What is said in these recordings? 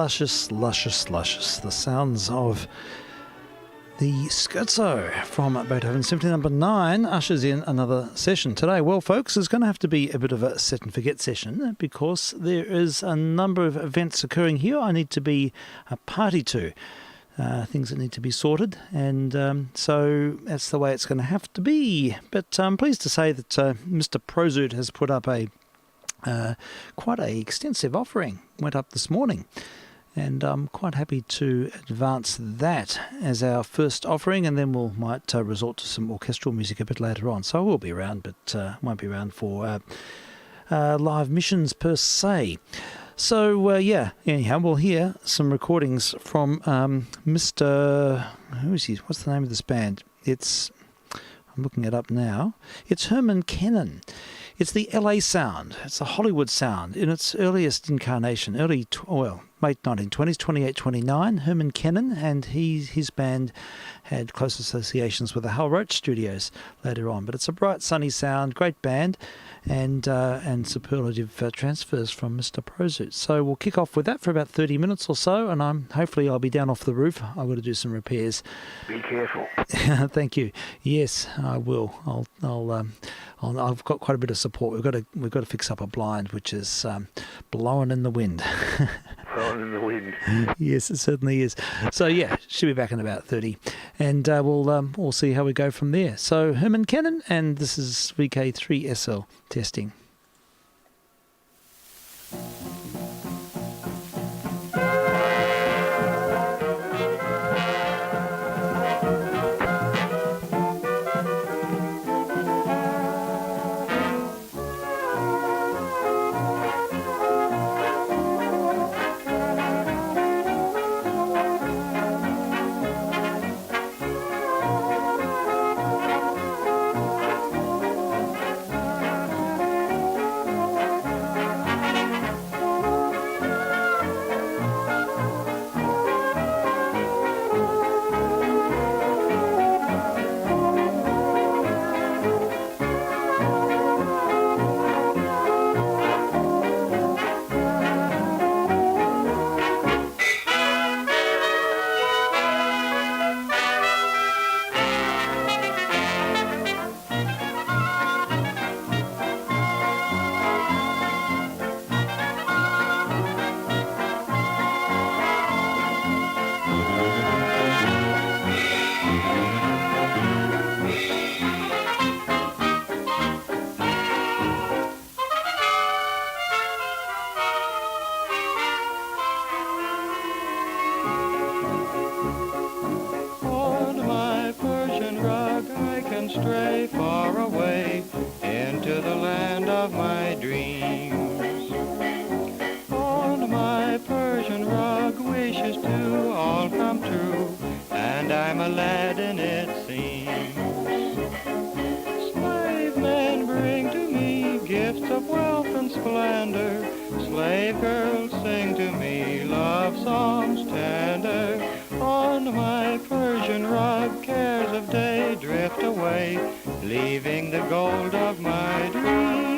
luscious, luscious, luscious. The sounds of the scherzo from Beethoven Symphony Number 9 ushers in another session today. Well, folks, it's going to have to be a bit of a set and forget session because there is a number of events occurring here I need to be a party to. Things that need to be sorted, and so that's the way it's going to have to be. But I'm pleased to say that Mr. Prozoot has put up a quite a extensive offering. Went up this morning, and I'm quite happy to advance that as our first offering, and then we might resort to some orchestral music a bit later on. So I will be around, but won't be around for live missions per se. So, anyhow, we'll hear some recordings from Mr. Who is he? What's the name of this band? I'm looking it up now. It's Herman Kennan. It's the LA sound. It's a Hollywood sound in its earliest incarnation, late 1920s, 28, 29. Herman Kennan and his band had close associations with the Hal Roach Studios later on. But it's a bright, sunny sound, great band, and superlative transfers from Mr. Prozoot. So we'll kick off with that for about 30 minutes or so, and hopefully I'll be down off the roof. I've got to do some repairs. Be careful. Thank you. Yes, I will. I've got quite a bit of support. We've got to fix up a blind which is blowing in the wind. Blowing in the wind. Yes, it certainly is. So yeah, should be back in about 30, and we'll see how we go from there. So Herman Kennan, and this is vk3sl testing. Stray far away into the land of my dreams. On my Persian rug wishes to all come true, and I'm Aladdin it seems. Slave men bring to me gifts of wealth and splendor, slave girls sing to me love songs tender. On my Persian rug cares of day drift away, leaving the gold of my dreams.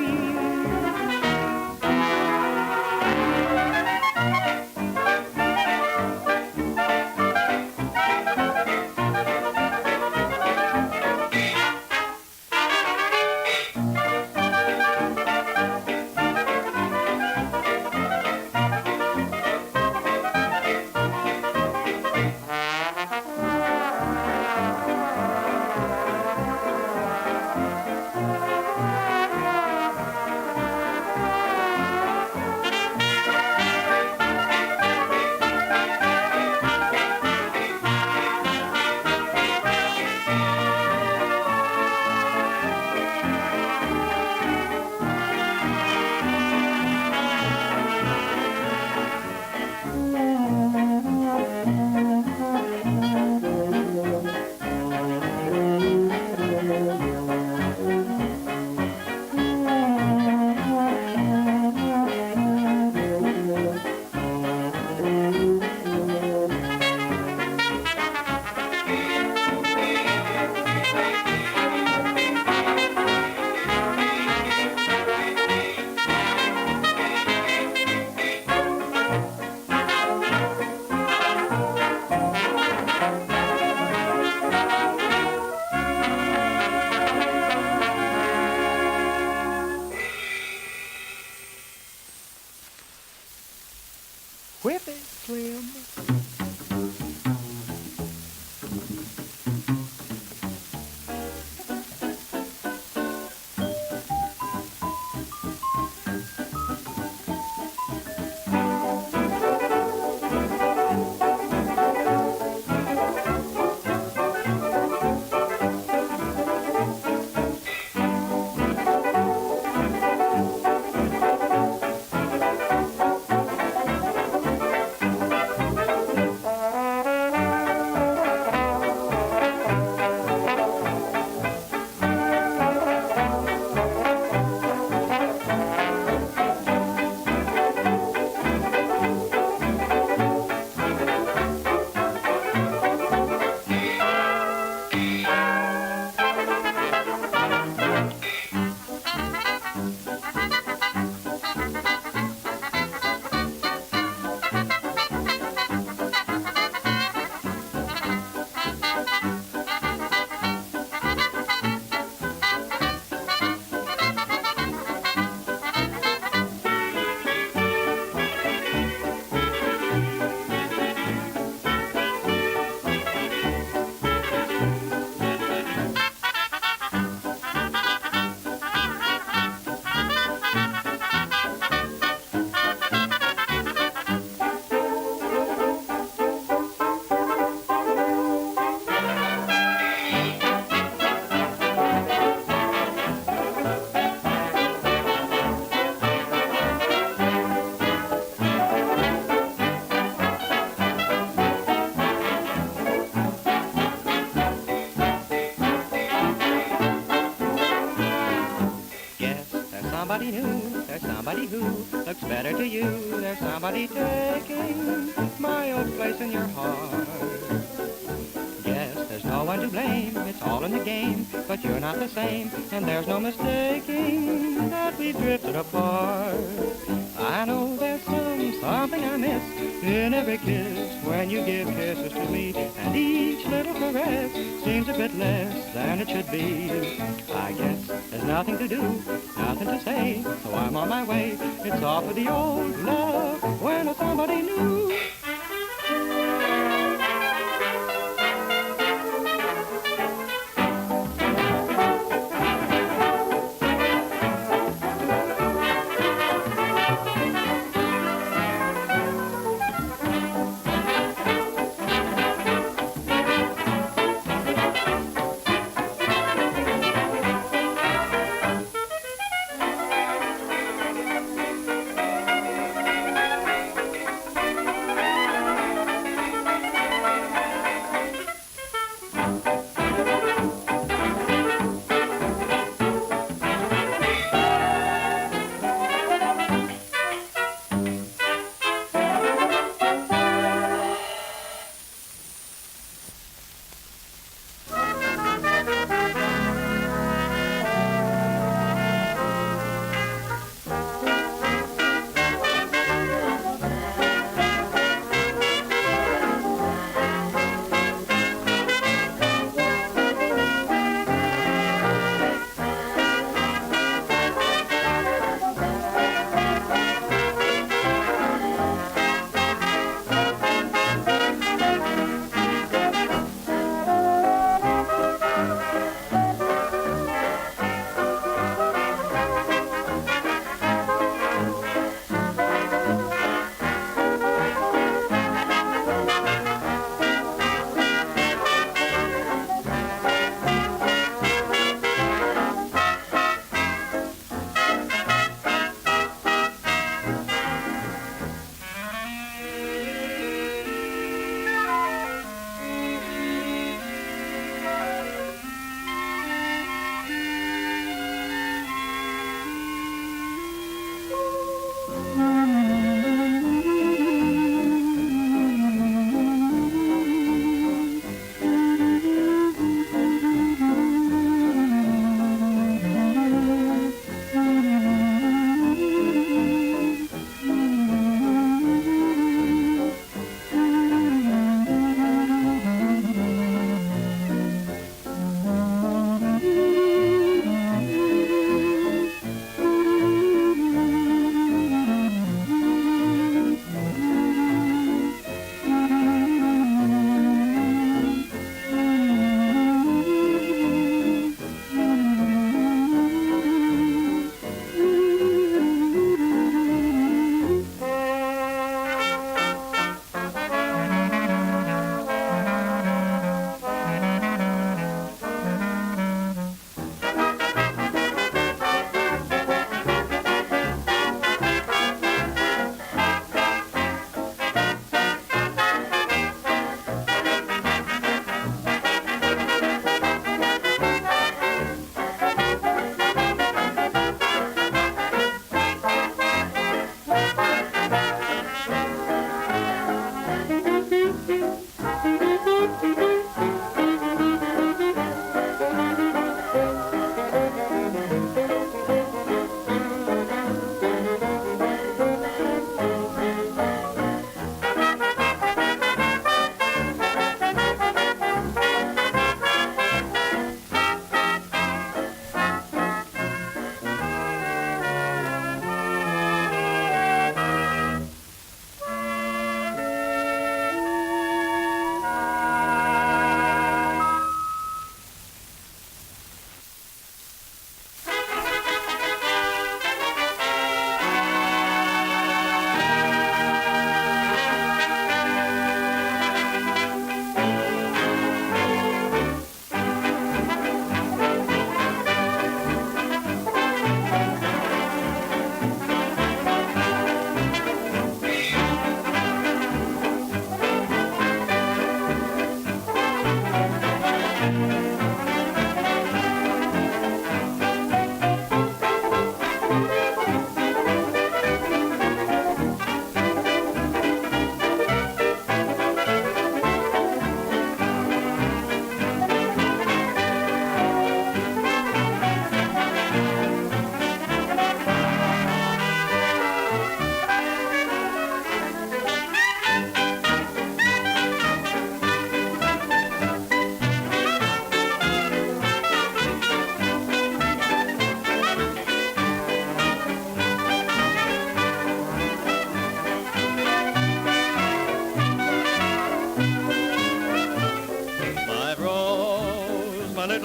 somebody new, there's somebody who looks better to you. There's somebody taking my old place in your heart. Yes, there's no one to blame, it's all in the game, but you're not the same, and there's no mistaking that we've drifted apart. I know there's something I miss in every kiss when you give kisses to me, and each little caress seems a bit less than it should be. I guess there's nothing to do, nothing to say, so I'm on my way. It's all for the old love when somebody new.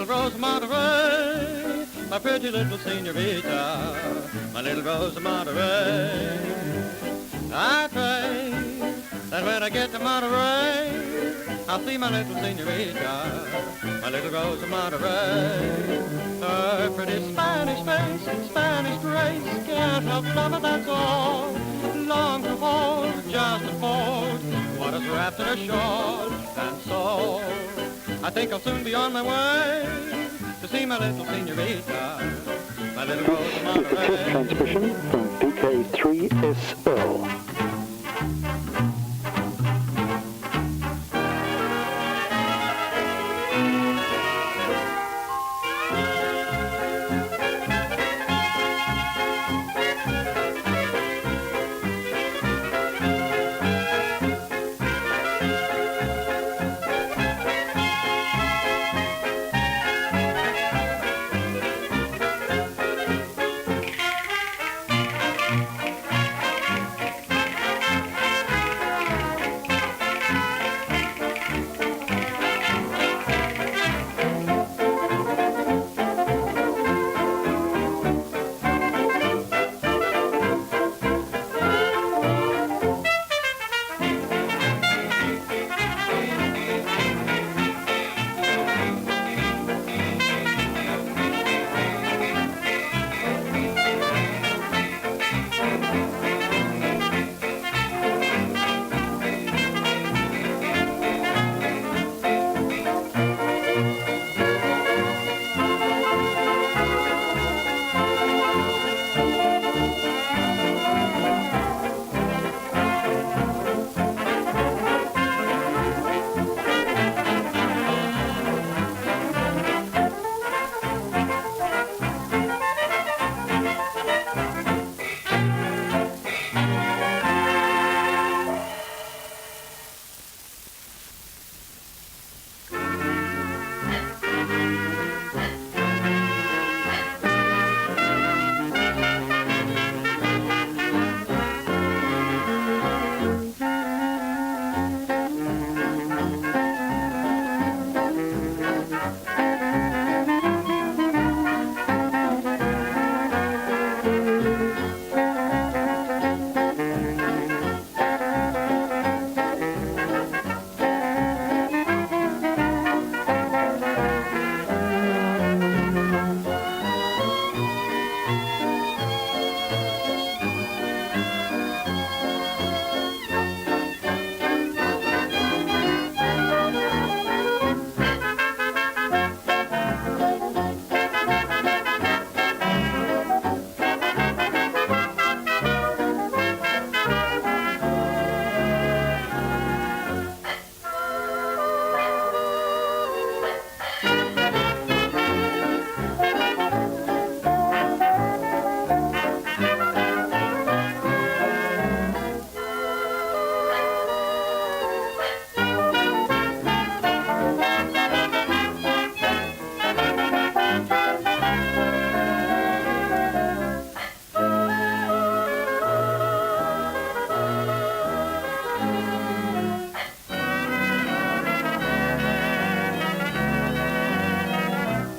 little rose of Monterey, my pretty little senorita, my little rose of Monterey. I pray that when I get to Monterey, I'll see my little senorita, my little rose of Monterey. Her pretty Spanish face and Spanish grace, can't help loving, that's all. Long to hold, just to fold, what is wrapped in her shawl, and so I think I'll soon be on my way to see my little senorita, my little rose of This is a test Monterey. transmission from vk3sl.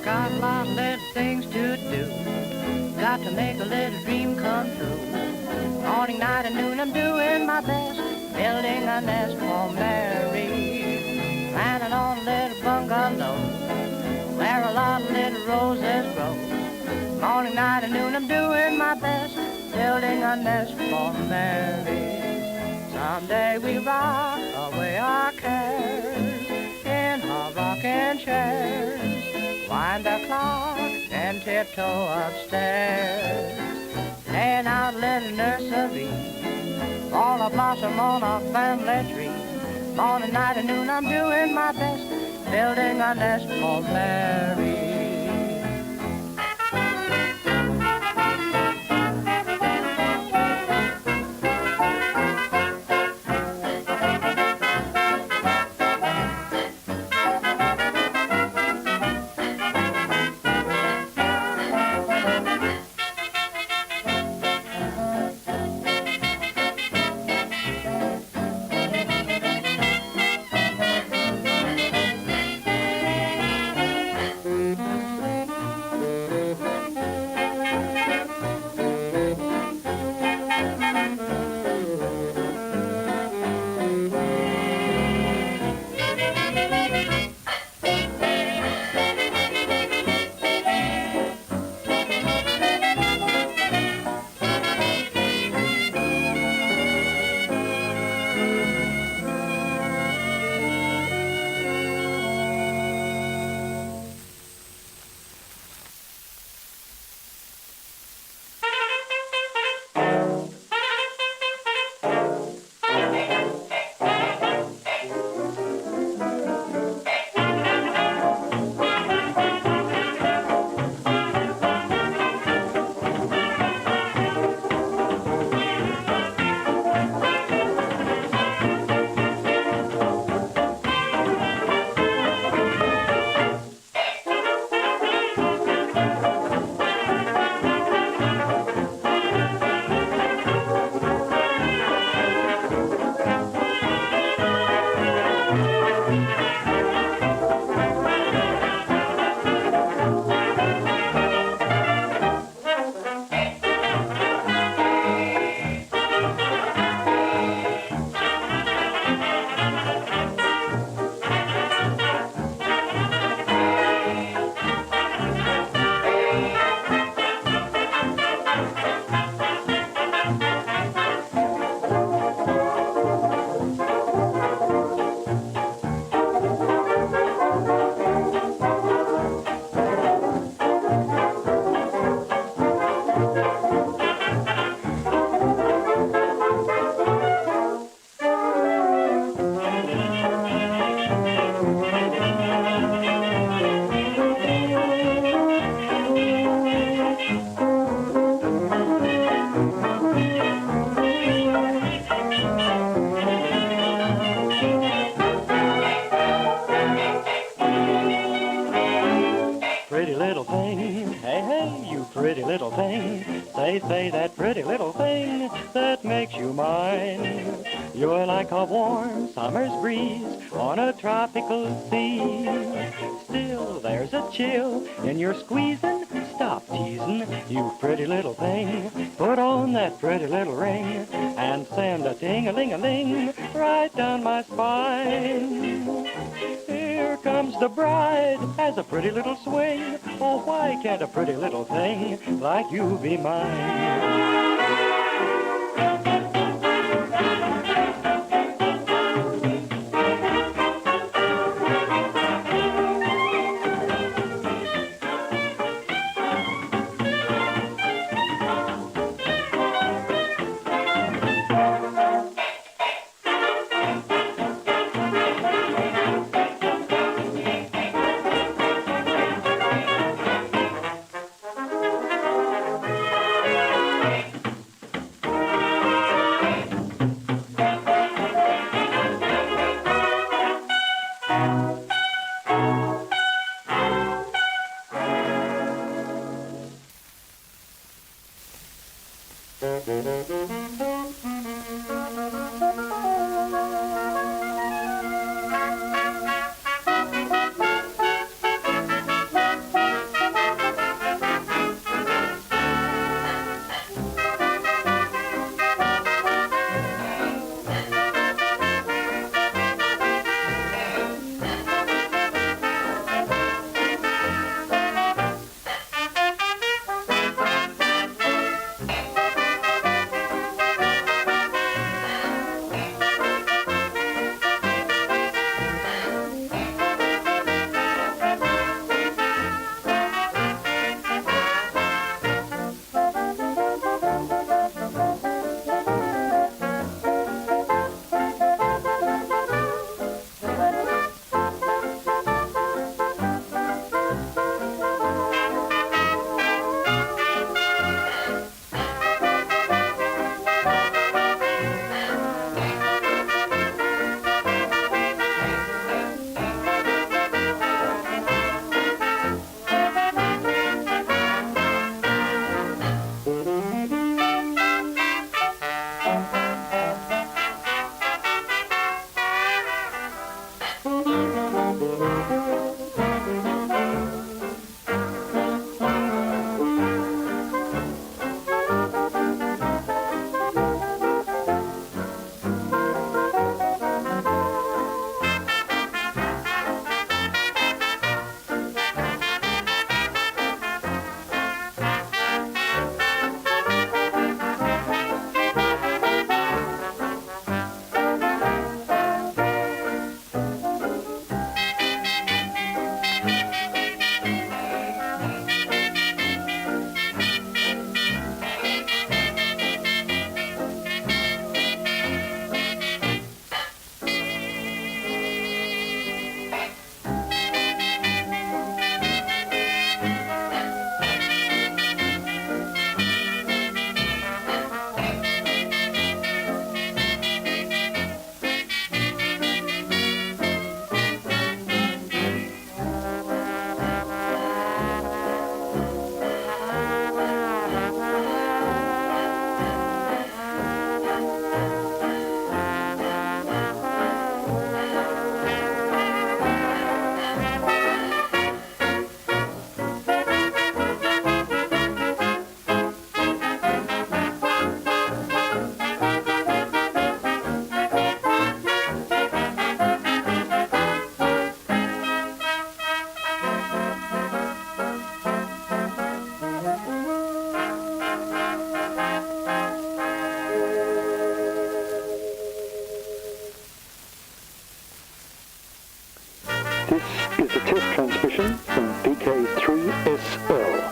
Got a lot of little things to do. Got to make a little dream come true. Morning, night, and noon, I'm doing my best. Building a nest for Mary. Planning on a little bungalow where a lot of little roses grow. Morning, night, and noon, I'm doing my best. Building a nest for Mary. Someday we rock away our cares in our rocking chairs. Wind the clock and tiptoe upstairs. Laying out a little nursery, all a blossom on a family tree. Morning, night, and noon, I'm doing my best, building a nest for Mary. pretty little thing. Say, that pretty little thing that makes you mine. You're like a warm summer's breeze on a tropical sea. Still, there's a chill in your squeezing. Stop teasing, you pretty little thing. Put on that pretty little ring and send a ting-a-ling-a-ling right down my spine. Here comes the bride, has a pretty little swing. Oh, why can't a pretty little thing like you be mine? This is a test transmission from vk3sl.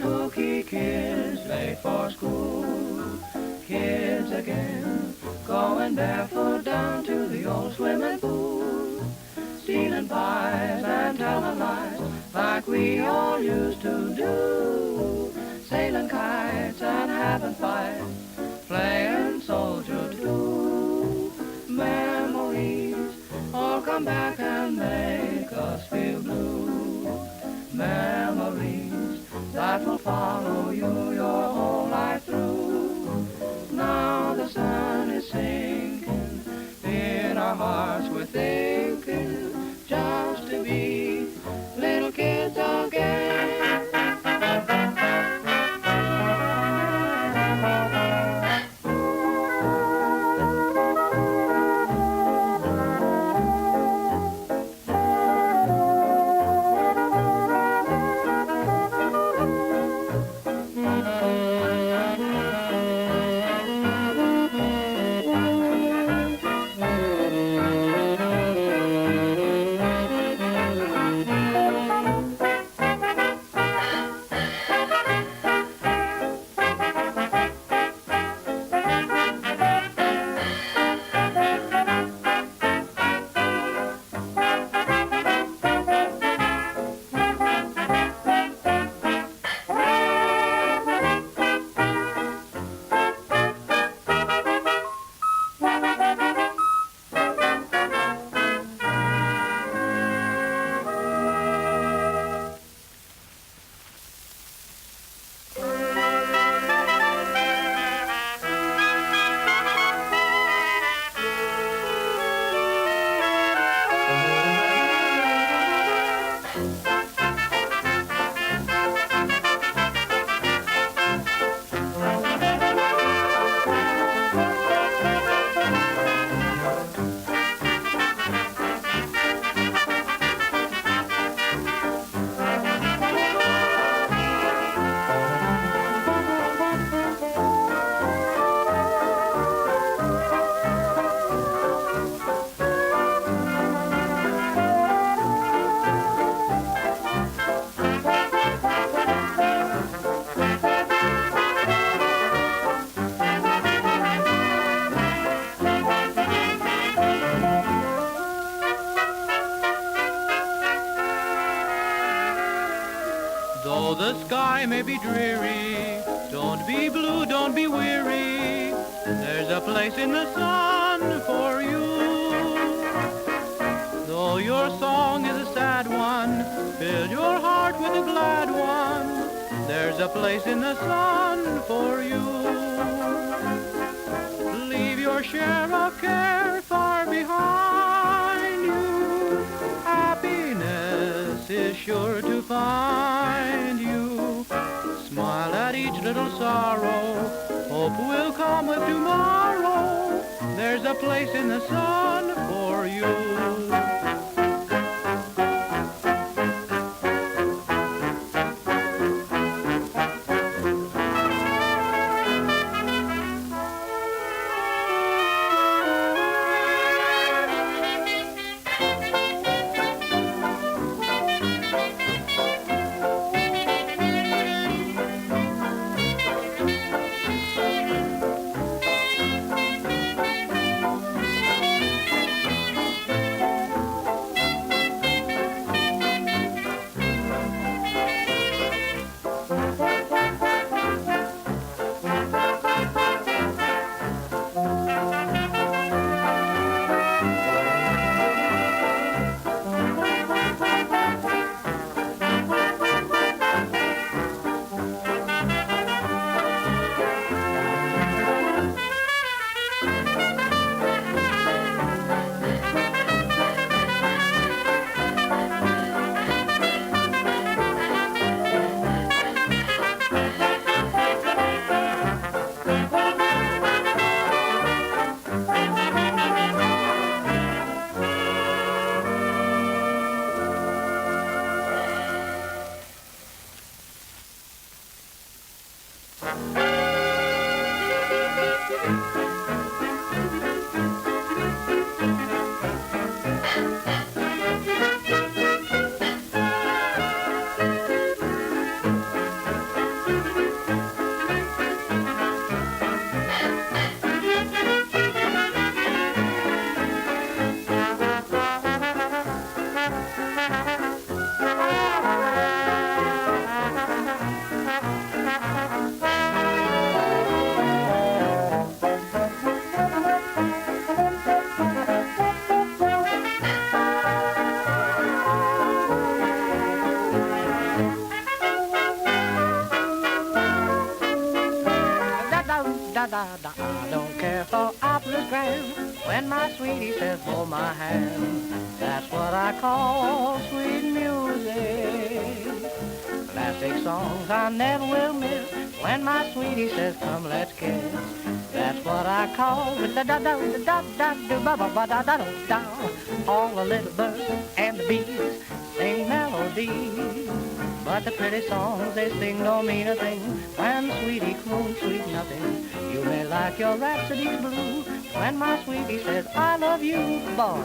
and hooky kids late for school. Kids again, going barefoot down to the old swimming pool. Stealing pies and telling lies like we all used to do. Sailing kites and having fights, playing soldier too. Memories all come back and make us feel blue. Memories that will follow you your whole life through. Now the sun is sinking, in our hearts we're thinking just to be little kids again. Though the sky may be dreary, don't be blue, don't be weary. There's a place in the sun for you. Though your song is a sad one, fill your heart with a glad one. There's a place in the sun for you. Leave your share of care far behind you. Happiness is sure to find you. Smile at each little sorrow. Hope will come with tomorrow. There's a place in the sun for you. da. I don't care for opera's grand when my sweetie says, hold my hand. That's what I call sweet music. Classic songs I never will miss when my sweetie says, come, let's kiss. That's what I call da da da da da da da ba ba ba da da da. All the little birds and the bees sing melodies, but the pretty songs they sing don't mean a thing when sweetie croons sweet nothing. You may like your rhapsody blue when my sweetie says I love you, boy.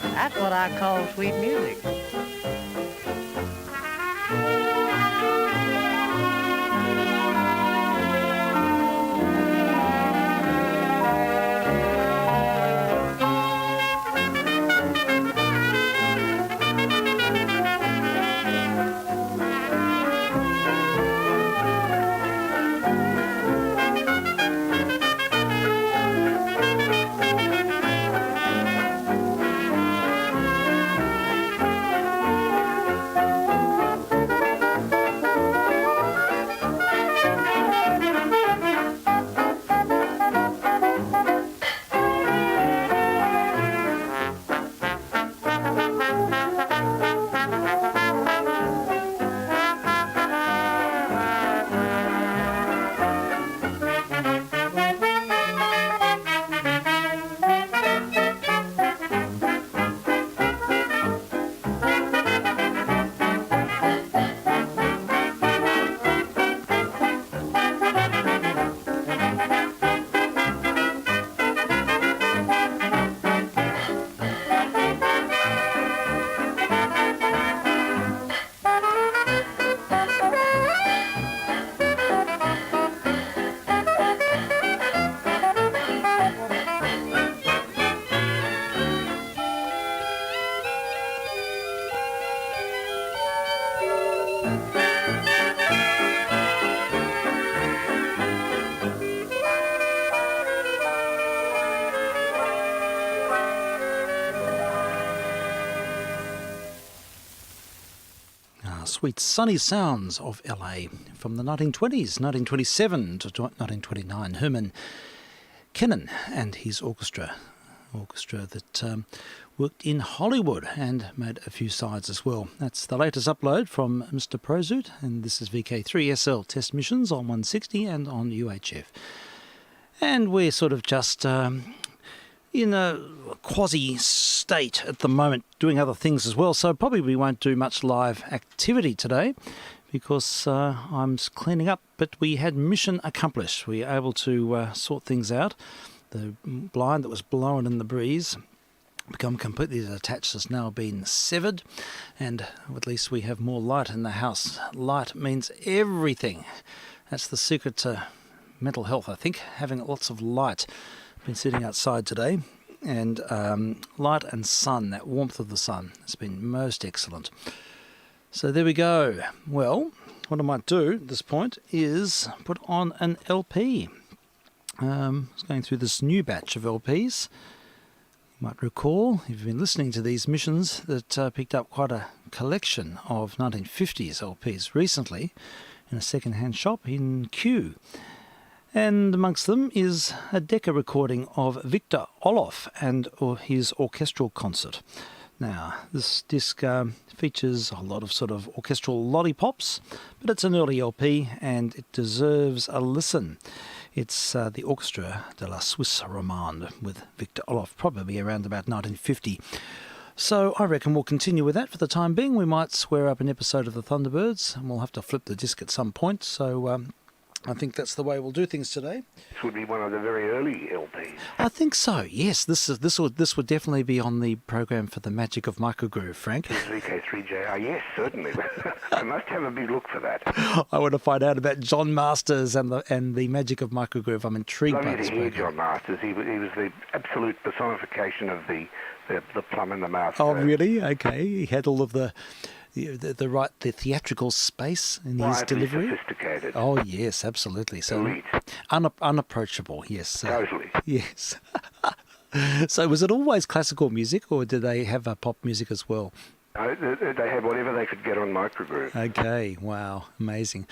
That's what I call sweet music. Sweet sunny sounds of LA from the 1920s, 1927 to 1929. Herman Kennan and his orchestra that worked in Hollywood and made a few sides as well. That's the latest upload from Mr. Prozoot, and this is vk3sl test missions on 160 and on UHF. And we're sort of just in a quasi state at the moment, doing other things as well, so probably we won't do much live activity today because I'm cleaning up, but we had mission accomplished. We were able to sort things out. The blind that was blowing in the breeze, become completely detached, has now been severed, and at least we have more light in the house. Light means everything. That's the secret to mental health, I think, having lots of light. Been sitting outside today, and light and sun, that warmth of the sun, has been most excellent. So there we go. Well, what I might do at this point is put on an LP. I was going through this new batch of LPs. You might recall, if you've been listening to these missions, that picked up quite a collection of 1950s LPs recently in a second-hand shop in Kew. And amongst them is a Decca recording of Victor Olof and his orchestral concert. Now, this disc features a lot of sort of orchestral lollipops, but it's an early LP and it deserves a listen. It's the Orchestra de la Suisse Romande with Victor Olof, probably around about 1950. So I reckon we'll continue with that for the time being. We might swear up an episode of the Thunderbirds, and we'll have to flip the disc at some point. So I think that's the way we'll do things today. This would be one of the very early LPs. I think so. Yes, this would definitely be on the program for the Magic of Microgroove, Frank. VK3JR, yes, certainly. I must have a big look for that. I want to find out about John Masters and the Magic of Microgroove. I'm intrigued by this program. John Masters. He was the absolute personification of the plum in the mouth. Oh, really? Okay. He had all of the theatrical space in his delivery. Sophisticated. Oh yes, absolutely. So elite. Unapproachable. Yes. Totally. Yes. So was it always classical music, or did they have pop music as well? They had whatever they could get on microgroove. Okay, wow, amazing.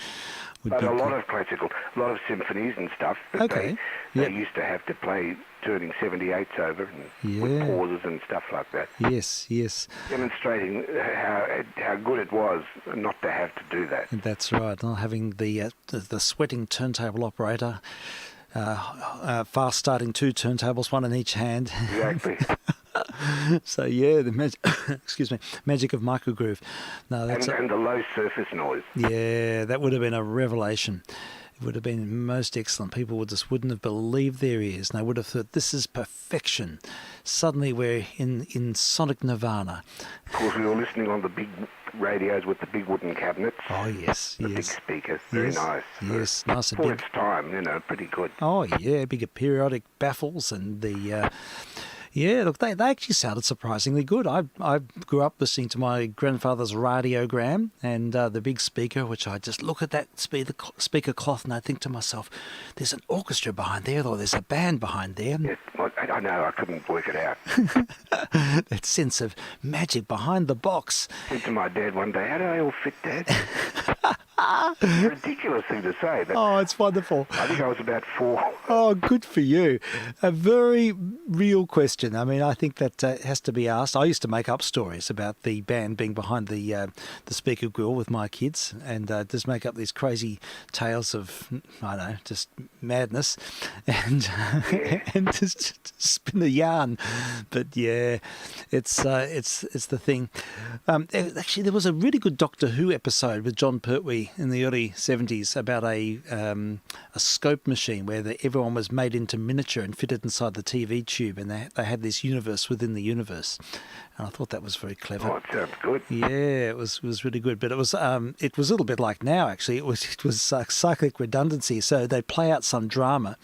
But a lot of classical, a lot of symphonies and stuff. That Okay, they used to have to play turning 78s over and with pauses and stuff like that. Yes, yes. Demonstrating how good it was not to have to do that. That's right. Not having the sweating turntable operator, fast starting 2 turntables, one in each hand. Exactly. So yeah, the magic of microgroove. No, that's and the low surface noise. yeah, that would have been a revelation. It would have been most excellent. People wouldn't have believed their ears, and they would have thought, this is perfection. Suddenly we're in sonic nirvana. Of course, we were listening on the big radios with the big wooden cabinets. Oh yes, the yes. big speakers. Very nice. Yes, nice and For big. its time, pretty good. Oh yeah, bigger periodic baffles and the yeah, look, they actually sounded surprisingly good. I grew up listening to my grandfather's radiogram and the big speaker, which I just look at that speaker cloth and I think to myself, there's an orchestra behind there, or there's a band behind there. Yes, well, I know, I couldn't work it out. That sense of magic behind the box. I said to my dad one day, how do they all fit, Dad? It's a ridiculous thing to say, but Oh, it's wonderful. I think I was about 4. Oh, good for you. A very real question. I mean, I think that has to be asked. I used to make up stories about the band being behind the speaker grill with my kids and just make up these crazy tales of, I don't know, just madness and and just spin a yarn. But yeah, it's the thing. Actually, there was a really good Doctor Who episode with John Pertwee in the early 70s about a scope machine where everyone was made into miniature and fitted inside the TV tube, and they had this universe within the universe. And I thought that was very clever. Oh, it sounds good. Yeah, it was really good, but it was a little bit like now. Actually, it was cyclic redundancy. So they'd play out some drama,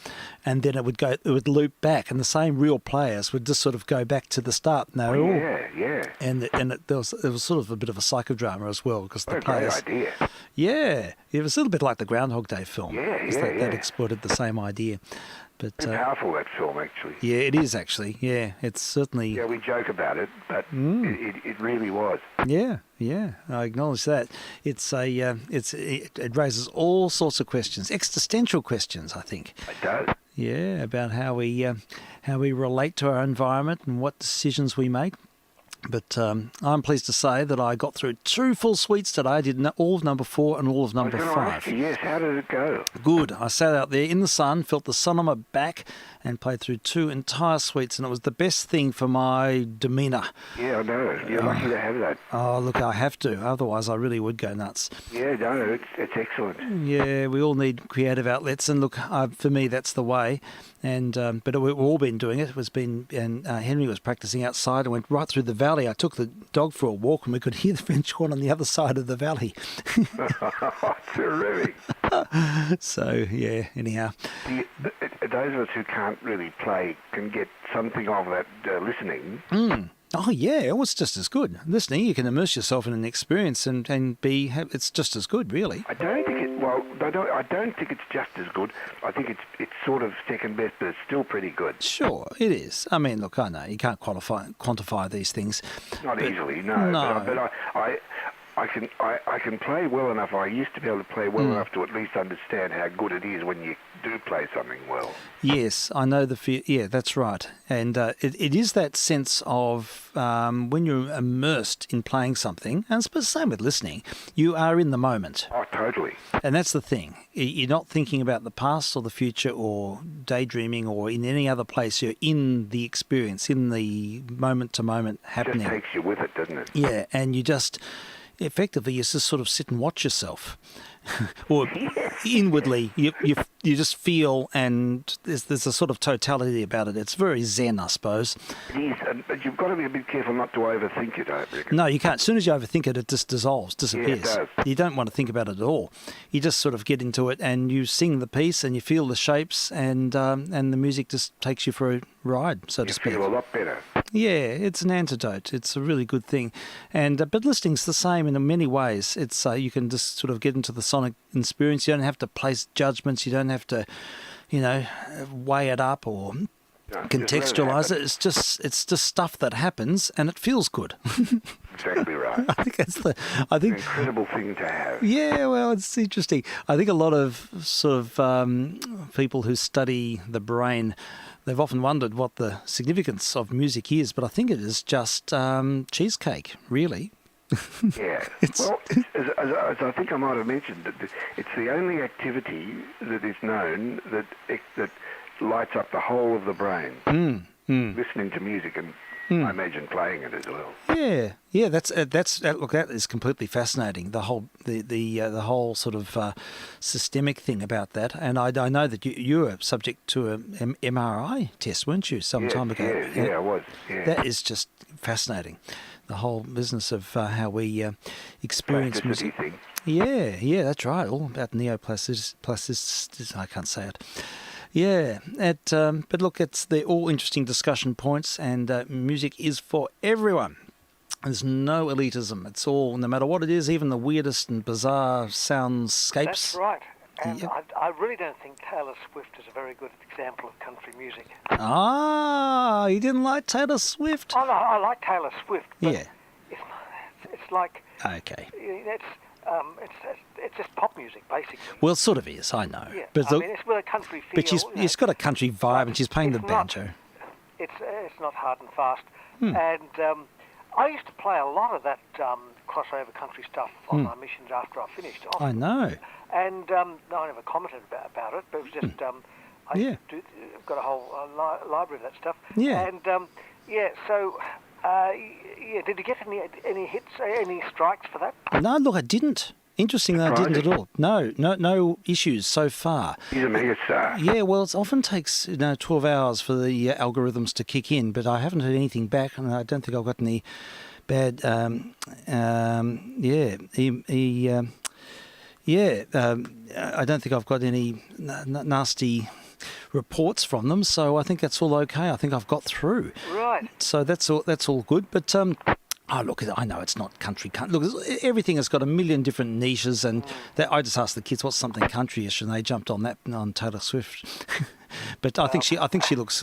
and then it would loop back, and the same real players would just sort of go back to the start. No, Yeah. and there was sort of a bit of a psychodrama as well because the What a great players. idea. Yeah, it was a little bit like the Groundhog Day film. Yeah, That exploited the same idea. But Very powerful, that film, actually. yeah, it is actually. Yeah, it's certainly. Yeah, we joke about it, but it really was. Yeah, I acknowledge that. It raises all sorts of questions, existential questions, I think. It does. Yeah, about how we relate to our environment and what decisions we make. But I'm pleased to say that I got through 2 full suites today. I did all of number 4 and all of number I was gonna ask 5. you, yes, how did it go? Good. I sat out there in the sun, felt the sun on my back, and played through 2 entire suites, and it was the best thing for my demeanour. Yeah, I know. You're lucky to have that. Oh, look, I have to. Otherwise, I really would go nuts. Yeah, no, it's excellent. Yeah, we all need creative outlets, and look, for me, that's the way. And but we've all been doing it. Henry was practicing outside. I went right through the valley. I took the dog for a walk, and we could hear the French horn on the other side of the valley. Terrific. So yeah. Anyhow. Those of us who can't really play can get something of that listening. Oh yeah, it was just as good. Listening, you can immerse yourself in an experience and it's just as good, really. I don't think I don't think it's just as good. I think it's sort of second best, but it's still pretty good. Sure, it is. I mean, look, I know you can't quantify these things. Not easily, no. But I can play well enough. I used to be able to play well enough to at least understand how good it is when you do play something well. Yes, I know the fear. Yeah, that's right. And it is that sense of when you're immersed in playing something, and it's the same with listening, you are in the moment. Oh, totally. And that's the thing. You're not thinking about the past or the future or daydreaming or in any other place. You're in the experience, in the moment-to-moment happening. It just takes you with it, doesn't it? Yeah, and you just... Effectively, you just sort of sit and watch yourself, or inwardly you just feel, and there's a sort of totality about it. It's very zen, I suppose. It is, but you've got to be a bit careful not to overthink it, I reckon. No, you can't. As soon as you overthink it, it just disappears. Yeah, it does. You don't want to think about it at all. You just sort of get into it, and you sing the piece, and you feel the shapes, and the music just takes you for a ride, so to speak. You feel a lot better. Yeah, it's an antidote. It's a really good thing, and but listening's the same in many ways. It's you can just sort of get into the sonic experience. You don't have to place judgments. You don't have to, weigh it up or contextualize it. It's just stuff that happens, and it feels good. exactly right. I think that's the. I It's an think. incredible thing to have. Yeah, well, it's interesting. I think a lot of sort of people who study the brain, they've often wondered what the significance of music is, but I think it is just cheesecake, really. Yeah. Well, as I think I might have mentioned, that it's the only activity that is known that lights up the whole of the brain. Listening to music and I imagine playing it as well. Yeah. That's look. That is completely fascinating. The whole whole sort of systemic thing about that. And I know that you were subject to an MRI test, weren't you, some time ago? Yeah, I was. Yeah. That is just fascinating. The whole business of how we experience music. Thing. Yeah, that's right. All about neoplasticity. I can't say it. Yeah, but look, they're all interesting discussion points, and music is for everyone. There's no elitism. It's all, no matter what it is, even the weirdest and bizarre soundscapes. That's right. And Yep. I really don't think Taylor Swift is a very good example of country music. Ah, you didn't like Taylor Swift? Oh, no, I like Taylor Swift, but Yeah. it's like, Okay. it's just pop music, basically. Well, it sort of is, I know. Yeah, But I mean, it's with a country feel. but she's got a country vibe, and she's playing the it's not- banjo. It's not hard and fast. Hmm. And I used to play a lot of that crossover country stuff on my missions after I finished off. I know. And no, I never commented about it, but it was just I Yeah. I've got a whole library of that stuff. Yeah. And so did you get any hits, any strikes for that? No, look, I didn't. Interestingly, I didn't at all. No issues so far. He's a megastar. Yeah, well, it often takes 12 hours for the algorithms to kick in, but I haven't heard anything back, and I don't think I've got any bad. I don't think I've got any nasty reports from them, so I think that's all okay. I think I've got through. Right. So that's all good, but. Look, I know it's not country. Look, everything has got a million different niches, and I just asked the kids what's something countryish, and they jumped on that on Taylor Swift. But I think she looks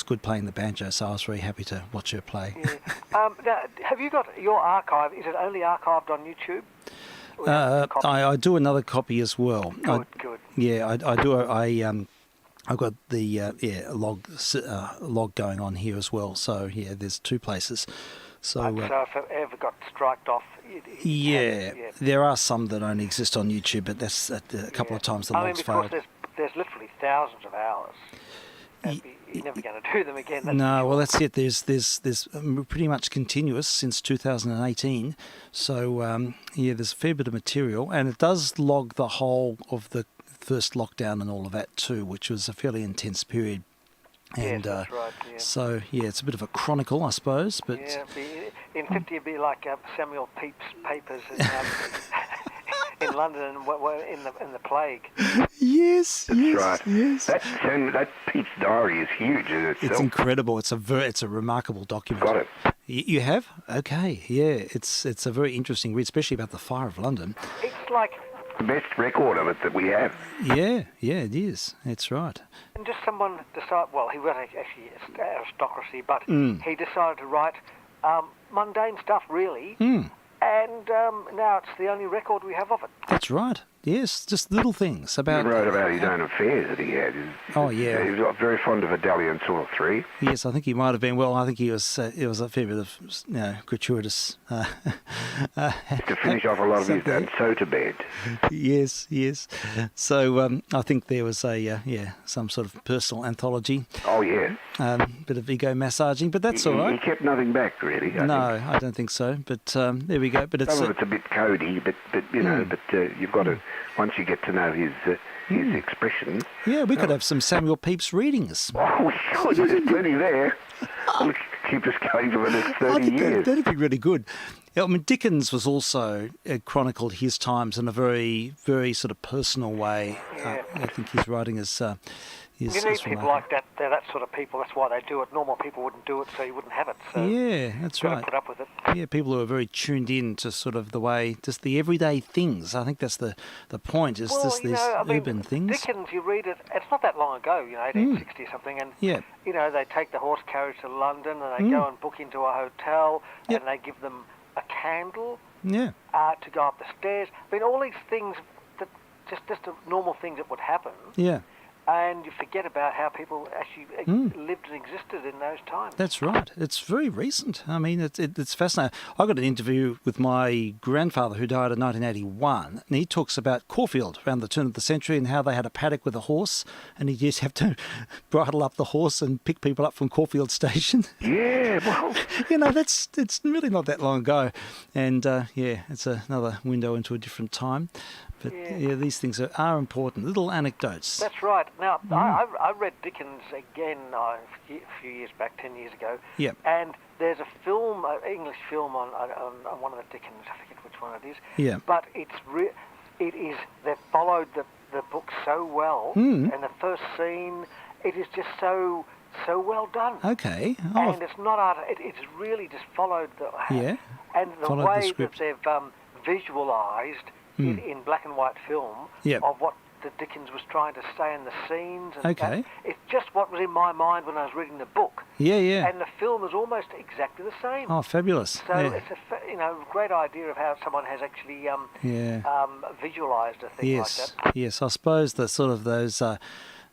good playing the banjo, so I was very happy to watch her play. Yeah. Now, have you got your archive? Is it only archived on YouTube? I do another copy as well. Good. Yeah, I do. I've got the log going on here as well. So yeah, there's two places. So if it ever got striked off, yeah, there are some that only exist on YouTube, but that's a couple of times the logs failed. There's literally thousands of hours. You're never going to do them again. No, well, that's it. There's pretty much continuous since 2018. So there's a fair bit of material, and it does log the whole of the first lockdown and all of that too, which was a fairly intense period. And yes, that's right, yeah. So it's a bit of a chronicle, I suppose. But in 50 it'd be like Samuel Pepys' papers in London in the plague. Yes, right. Yes. That Pete's diary is huge in itself. It's incredible. It's a remarkable document. Got it. You have? Okay, yeah. It's a very interesting read, especially about the fire of London. It's like the best record of it that we have. Yeah, it is. That's right. And just someone decided, well, he was actually aristocracy, but he decided to write mundane stuff, really. And now it's the only record we have of it. That's right. Yes, just little things about... He wrote about his own affairs that he had. Oh, yeah. He was very fond of a Dalliance 3. Yes, I think he might have been. Well, I think he was. It was a fair bit of gratuitous... to finish off a lot of his and so to bed. Yes. So I think there was some sort of personal anthology. Oh, yeah. Bit of ego massaging, but that's all right. He kept nothing back, really. I don't think so. But there we go. But it's some of it's a bit cody, but you've got to, once you get to know his expressions. Yeah, we could have some Samuel Pepys readings. Oh, sure, there's plenty there. It'll keep us going for the next 30 years. That'd be really good. I mean, Dickens was also chronicled his times in a very, very sort of personal way. I think his writing is... you need people like that. They're that sort of people. That's why they do it. Normal people wouldn't do it, so you wouldn't have it. So yeah, that's right. Put up with it. Yeah, people who are very tuned in to sort of the way, just the everyday things. I think that's the point. Is just these urban things. Dickens, you read it. It's not that long ago, 1860 or something, and they take the horse carriage to London, and they go and book into a hotel, and they give them a candle, Yeah. to go up the stairs. I mean, all these things that just the normal things that would happen. Yeah. And you forget about how people actually lived and existed in those times. That's right. It's very recent. I mean, it's fascinating. I got an interview with my grandfather who died in 1981, and he talks about Caulfield around the turn of the century and how they had a paddock with a horse, and he'd just have to bridle up the horse and pick people up from Caulfield Station. Yeah, well, It's really not that long ago, and it's another window into a different time. But these things are important. Little anecdotes. That's right. Now, I read Dickens again a few years back, 10 years ago. Yep. And there's a film, an English film on one of the Dickens. I forget which one it is. Yeah. But they've followed the book so well, and the first scene, it is just so well done. Okay. And it's not art. It's really just followed and the Followed the way that script. they've visualised in black and white film of what the Dickens was trying to say in the scenes. And it's just what was in my mind when I was reading the book. Yeah, yeah. And the film is almost exactly the same. Oh, fabulous. So it's a great idea of how someone has actually visualised a thing like that. Yes, I suppose the sort of those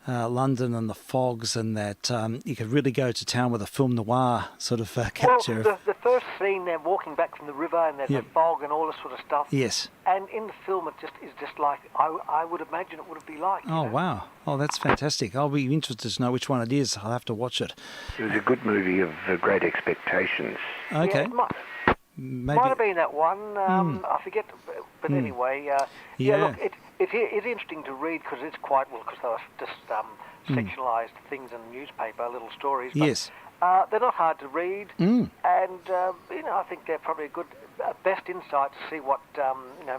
London and the fogs and that you could really go to town with a film noir sort of capture. Well, the first scene, they're walking back from the river and there's the fog and all this sort of stuff. Yes. And in the film, it is just like I would imagine it would be like. Oh, wow. Oh, that's fantastic. I'll be interested to know which one it is. I'll have to watch it. it was a good movie of great expectations. Okay. Yeah, Maybe. might have been that one. I forget. But anyway, look, it's interesting to read because it's quite, because they were just sectionalised things in the newspaper, little stories. But, Yes. they're not hard to read, and I think they're probably a good, best insight to see what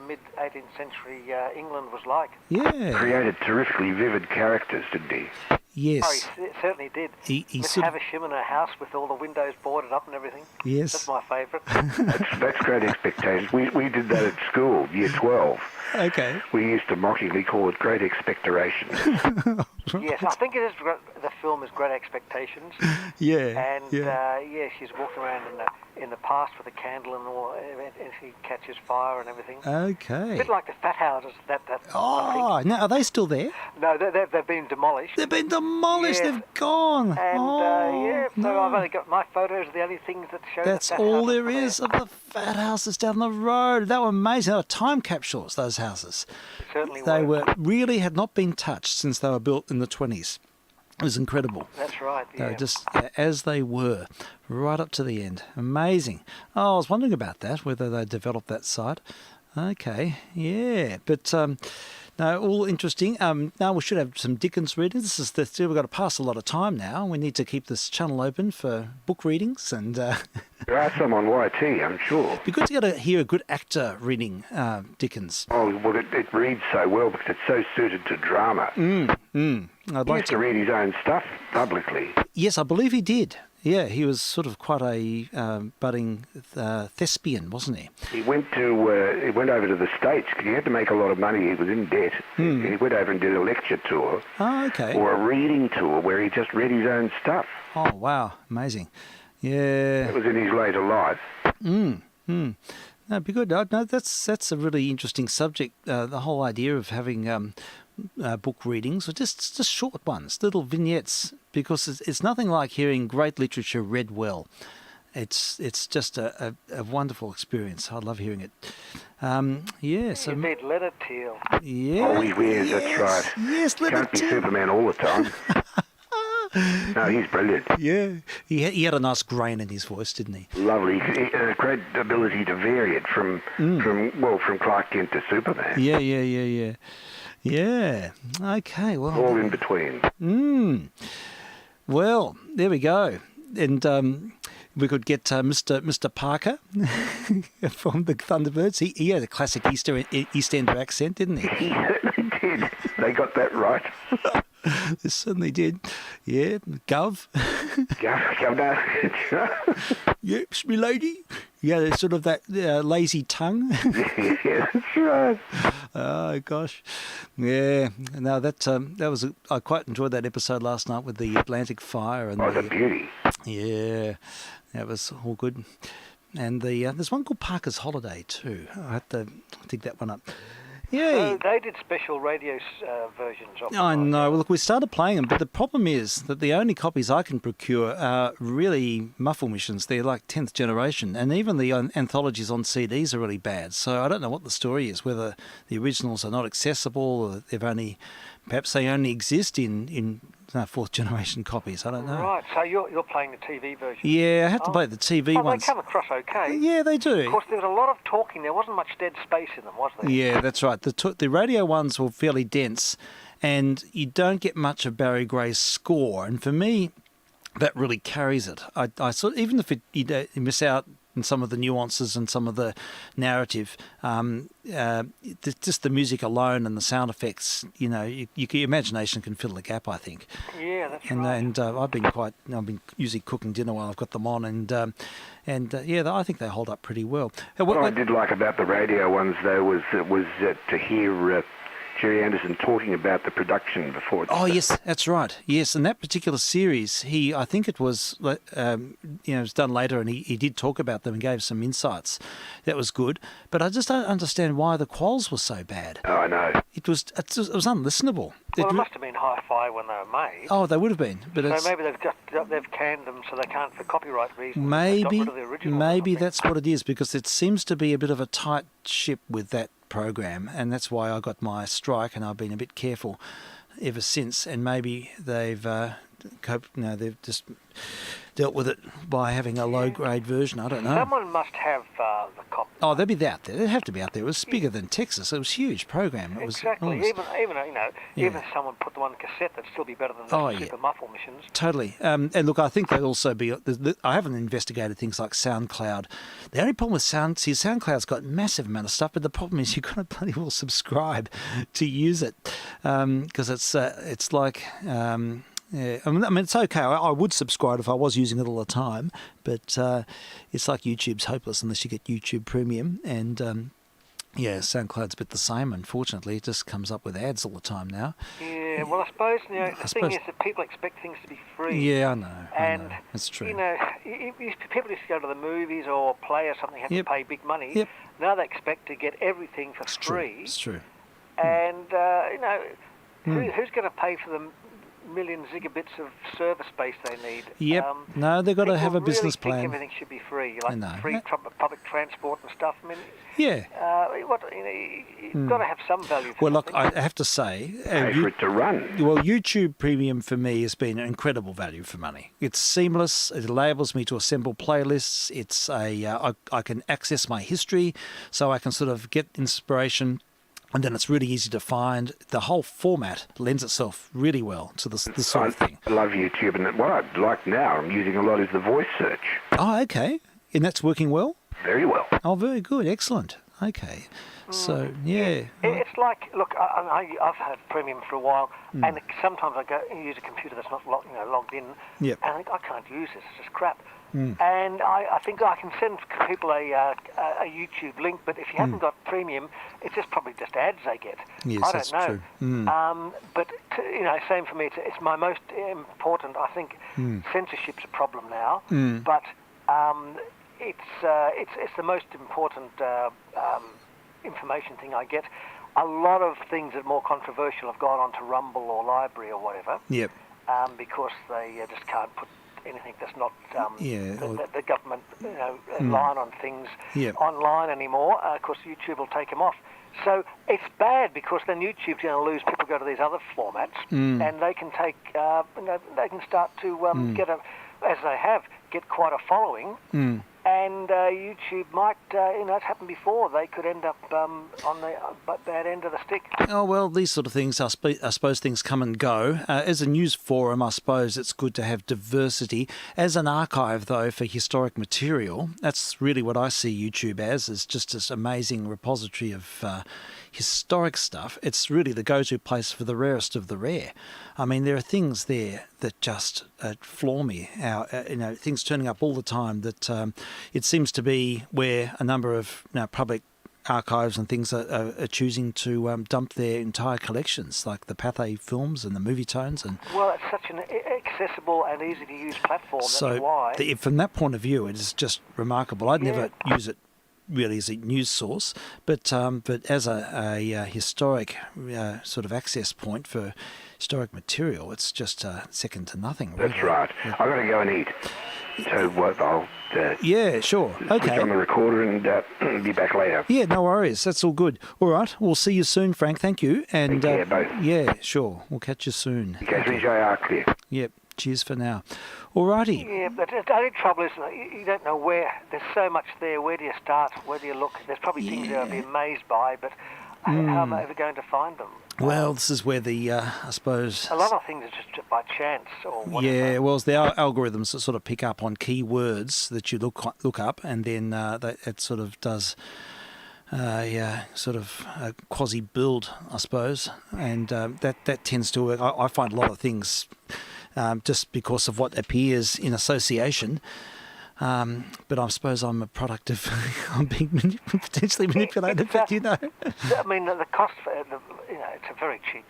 mid 18th century England was like. Yeah. Created terrifically vivid characters, didn't he? Yes. Oh, he certainly did. He Miss sort of, Havisham in her house with all the windows boarded up and everything. Yes. That's my favourite. That's great expectations. We did that at school, year 12. Okay. We used to mockingly call it Great Expectorations. Yes, I think it is. The film is Great Expectations. Yeah. And she's walking around in the past with a candle and all, and she catches fire and everything. A Okay. bit like the fat houses. Oh, now are they still there? No, they've been demolished. They've been demolished. Yes. They've gone. And so no. I've only got my photos are the only things that show. That's the fat all houses there were is of the fat houses down the road. They were amazing. They were time capsules, those houses. Certainly They really had not been touched since they were built in the 20s. It was incredible. That's right. They Yeah. were just as they were, right up to the end. Amazing. Oh, I was wondering about that, whether they developed that site. Okay, yeah. But no, all interesting. Now we should have some Dickens reading. We've got to pass a lot of time now. We need to keep this channel open for book readings, and There are some on YT, I'm sure. be good to get to hear a good actor reading Dickens. Oh, well, it reads so well because it's so suited to drama. I'd He like used to read his own stuff publicly. Yes, I believe he did. Yeah, he was sort of quite a budding thespian, wasn't he? He went over to the States because he had to make a lot of money. He was in debt. He went over and did a lecture tour Oh, okay. or a reading tour where he just read his own stuff. Oh, wow, amazing. Yeah. It was in his later life. That'd be good. No, that's a really interesting subject. The whole idea of having book readings, or just short ones, little vignettes, because it's nothing like hearing great literature read well. It's just a wonderful experience. I love hearing it. So Indeed, Leonard Teal. yeah. Oh, yes, that's right. Yes, let Can't it be do. Superman all the time. No, he's brilliant. Yeah, he had a nice grain in his voice, didn't he? Lovely. He had a great ability to vary it from Clark Kent to Superman. Yeah. Okay. Well. All in between. Well, there we go. And we could get Mr. Parker from the Thunderbirds. He had a classic East Ender accent, didn't he? He certainly did. They got that right. They certainly did. Yeah, Gov. Governor. Yes, me lady. Yeah, sort of that lazy tongue. Yeah, that's right. Oh gosh, yeah. No, that was I quite enjoyed that episode last night with the Atlantic fire and Oh, the beauty. yeah, that was all good. And there's one called Parker's Holiday too. I have to dig that one up. Yeah. So they did special radio versions of them. I know. Well, look, we started playing them, but the problem is that the only copies I can procure are really muffle missions. They're like 10th generation, and even the anthologies on CDs are really bad. So I don't know what the story is, whether the originals are not accessible or perhaps they only exist in fourth generation copies. I don't know. Right, so you're playing the TV version. Yeah, I have to play the TV ones. They come across okay. Yeah, they do. Of course, there was a lot of talking. There wasn't much dead space in them, was there? Yeah, that's right. The radio ones were fairly dense, and you don't get much of Barry Gray's score. And for me, that really carries it. I sort even if you miss out on some of the nuances and some of the narrative, just the music alone and the sound effects, your imagination can fill the gap, I think. Yeah, that's right. And I've been usually cooking dinner while I've got them on, I think they hold up pretty well. What I did like about the radio ones, though, was to hear Jerry Anderson talking about the production before. Oh, yes, that's right. Yes, and that particular series, I think it was, it was done later, and he did talk about them and gave some insights. That was good, but I just don't understand why the quals were so bad. Oh, I know. It was unlistenable. Well, it must have been hi-fi when they were made. Oh, they would have been, but so maybe they've canned them so they can't for copyright reasons. Maybe that's what it is, because it seems to be a bit of a tight ship with that program, and that's why I got my strike, and I've been a bit careful ever since. And maybe they've they've just dealt with it by having a low-grade version. I don't know. Someone must have the copy. Oh, they'd be out there. They'd have to be out there. It was bigger than Texas. It was a huge program. It exactly. Was even if someone put them on cassette, that'd still be better than the super muffle missions. Totally. And look, I think they'd also be. I haven't investigated things like SoundCloud. The only problem with SoundCloud's got a massive amount of stuff, but the problem is you've got to bloody well subscribe to use it, because it's like. Yeah, I mean, it's okay. I would subscribe if I was using it all the time, but it's like YouTube's hopeless unless you get YouTube Premium. And SoundCloud's a bit the same. Unfortunately, it just comes up with ads all the time now. Yeah, well, I suppose the thing is that people expect things to be free. Yeah, I know. And that's true. People used to go to the movies or play or something, have to pay big money. Yep. Now they expect to get everything for free. It's true. And who's going to pay for the million gigabits of server space they need? Yep. No, they've got to have a business plan. plan. Everything should be free, like free public transport and stuff. I mean, yeah. You've got to have some value. Well, look, I have to say, pay for it to run. Well, YouTube Premium for me has been an incredible value for money. It's seamless. It enables me to assemble playlists. It's I can access my history, so I can sort of get inspiration. And then it's really easy to find. The whole format lends itself really well to this sort of thing. I love YouTube, and what I like now, I'm using a lot, is the voice search. Oh, okay. And that's working well? Very well. Oh, very good. Excellent. Okay. So, yeah. It's like, look, I've had Premium for a while, and sometimes I go use a computer that's not logged in, and I think, I can't use this, it's just crap. And I think I can send people a YouTube link, but if you haven't got Premium, it's probably just ads they get. Yes, I don't know. True. But same for me. It's my most important. I think censorship's a problem now, but it's the most important information thing I get. A lot of things that are more controversial have gone on to Rumble or Library or whatever. Yep. Because they just can't put anything that's not the government line on things online anymore. Of course, YouTube will take them off. So it's bad, because then YouTube's going to lose people go to these other formats, and they can take they can start to get quite a following. And YouTube might, it's happened before. They could end up on the bad end of the stick. Oh, well, these sort of things, I suppose things come and go. As a news forum, I suppose it's good to have diversity. As an archive, though, for historic material, that's really what I see YouTube as, is just this amazing repository of historic stuff. It's really the go-to place for the rarest of the rare. I mean, there are things there that just floor me. Things turning up all the time that it seems to be where a number of public archives and things are choosing to dump their entire collections, like the Pathé films and the movie tones. And well, it's such an accessible and easy to use platform. so that's why. From that point of view, it is just remarkable. I'd never use it really as a news source, but as a historic sort of access point for historic material, it's just second to nothing. Really. That's right. I've got to go and eat. So I'll yeah, sure. Okay. switch on the recorder and be back later. Yeah, no worries. That's all good. All right. We'll see you soon, Frank. Thank you. And Take care, both. Yeah, sure. We'll catch you soon. vk3sl clear. Yep. Cheers for now. All righty. Yeah, but the only trouble is you don't know where. There's so much there. Where do you start? Where do you look? There's probably things that I'll be amazed by, but how am I ever going to find them? Well, this is where the, I suppose... A lot of things are just by chance or whatever. Yeah, well, it's the algorithms that sort of pick up on keywords that you look up, and then it sort of does... sort of a quasi-build, I suppose, and that tends to work. I find a lot of things just because of what appears in association, but I suppose I'm a product of I'm being potentially manipulated. Exactly. But I mean, the cost for it's a very cheap,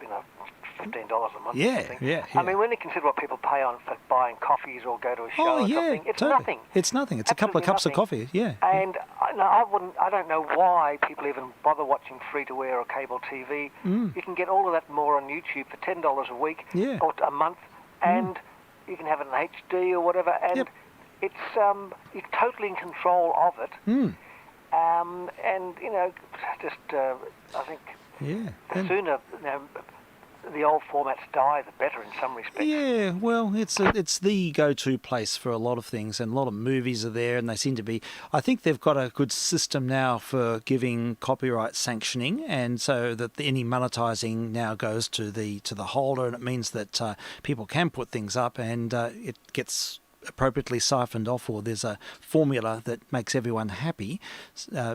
$15 a month. Yeah. I mean, when you consider what people pay for buying coffees or go to a show or something, it's totally. nothing. It's nothing. It's Absolutely a couple of cups nothing. of coffee. Yeah. And I don't know why people even bother watching free-to-air or cable TV. You can get all of that more on YouTube for $10 a week or a month, and you can have it in HD or whatever. And it's you're totally in control of it. And just I think the sooner the old formats die, the better in some respects. Yeah, well, it's the go-to place for a lot of things, and a lot of movies are there, and they seem to be... I think they've got a good system now for giving copyright sanctioning, and so that any monetising now goes to the holder, and it means that people can put things up, and it gets appropriately siphoned off, or there's a formula that makes everyone happy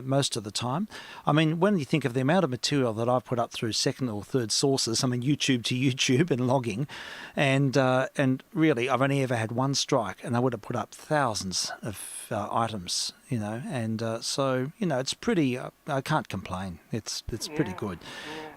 most of the time. I mean, when you think of the amount of material that I've put up through second or third sources, I mean YouTube to YouTube and logging, and really I've only ever had one strike, and I would have put up thousands of items, and so it's pretty. I can't complain. It's pretty good.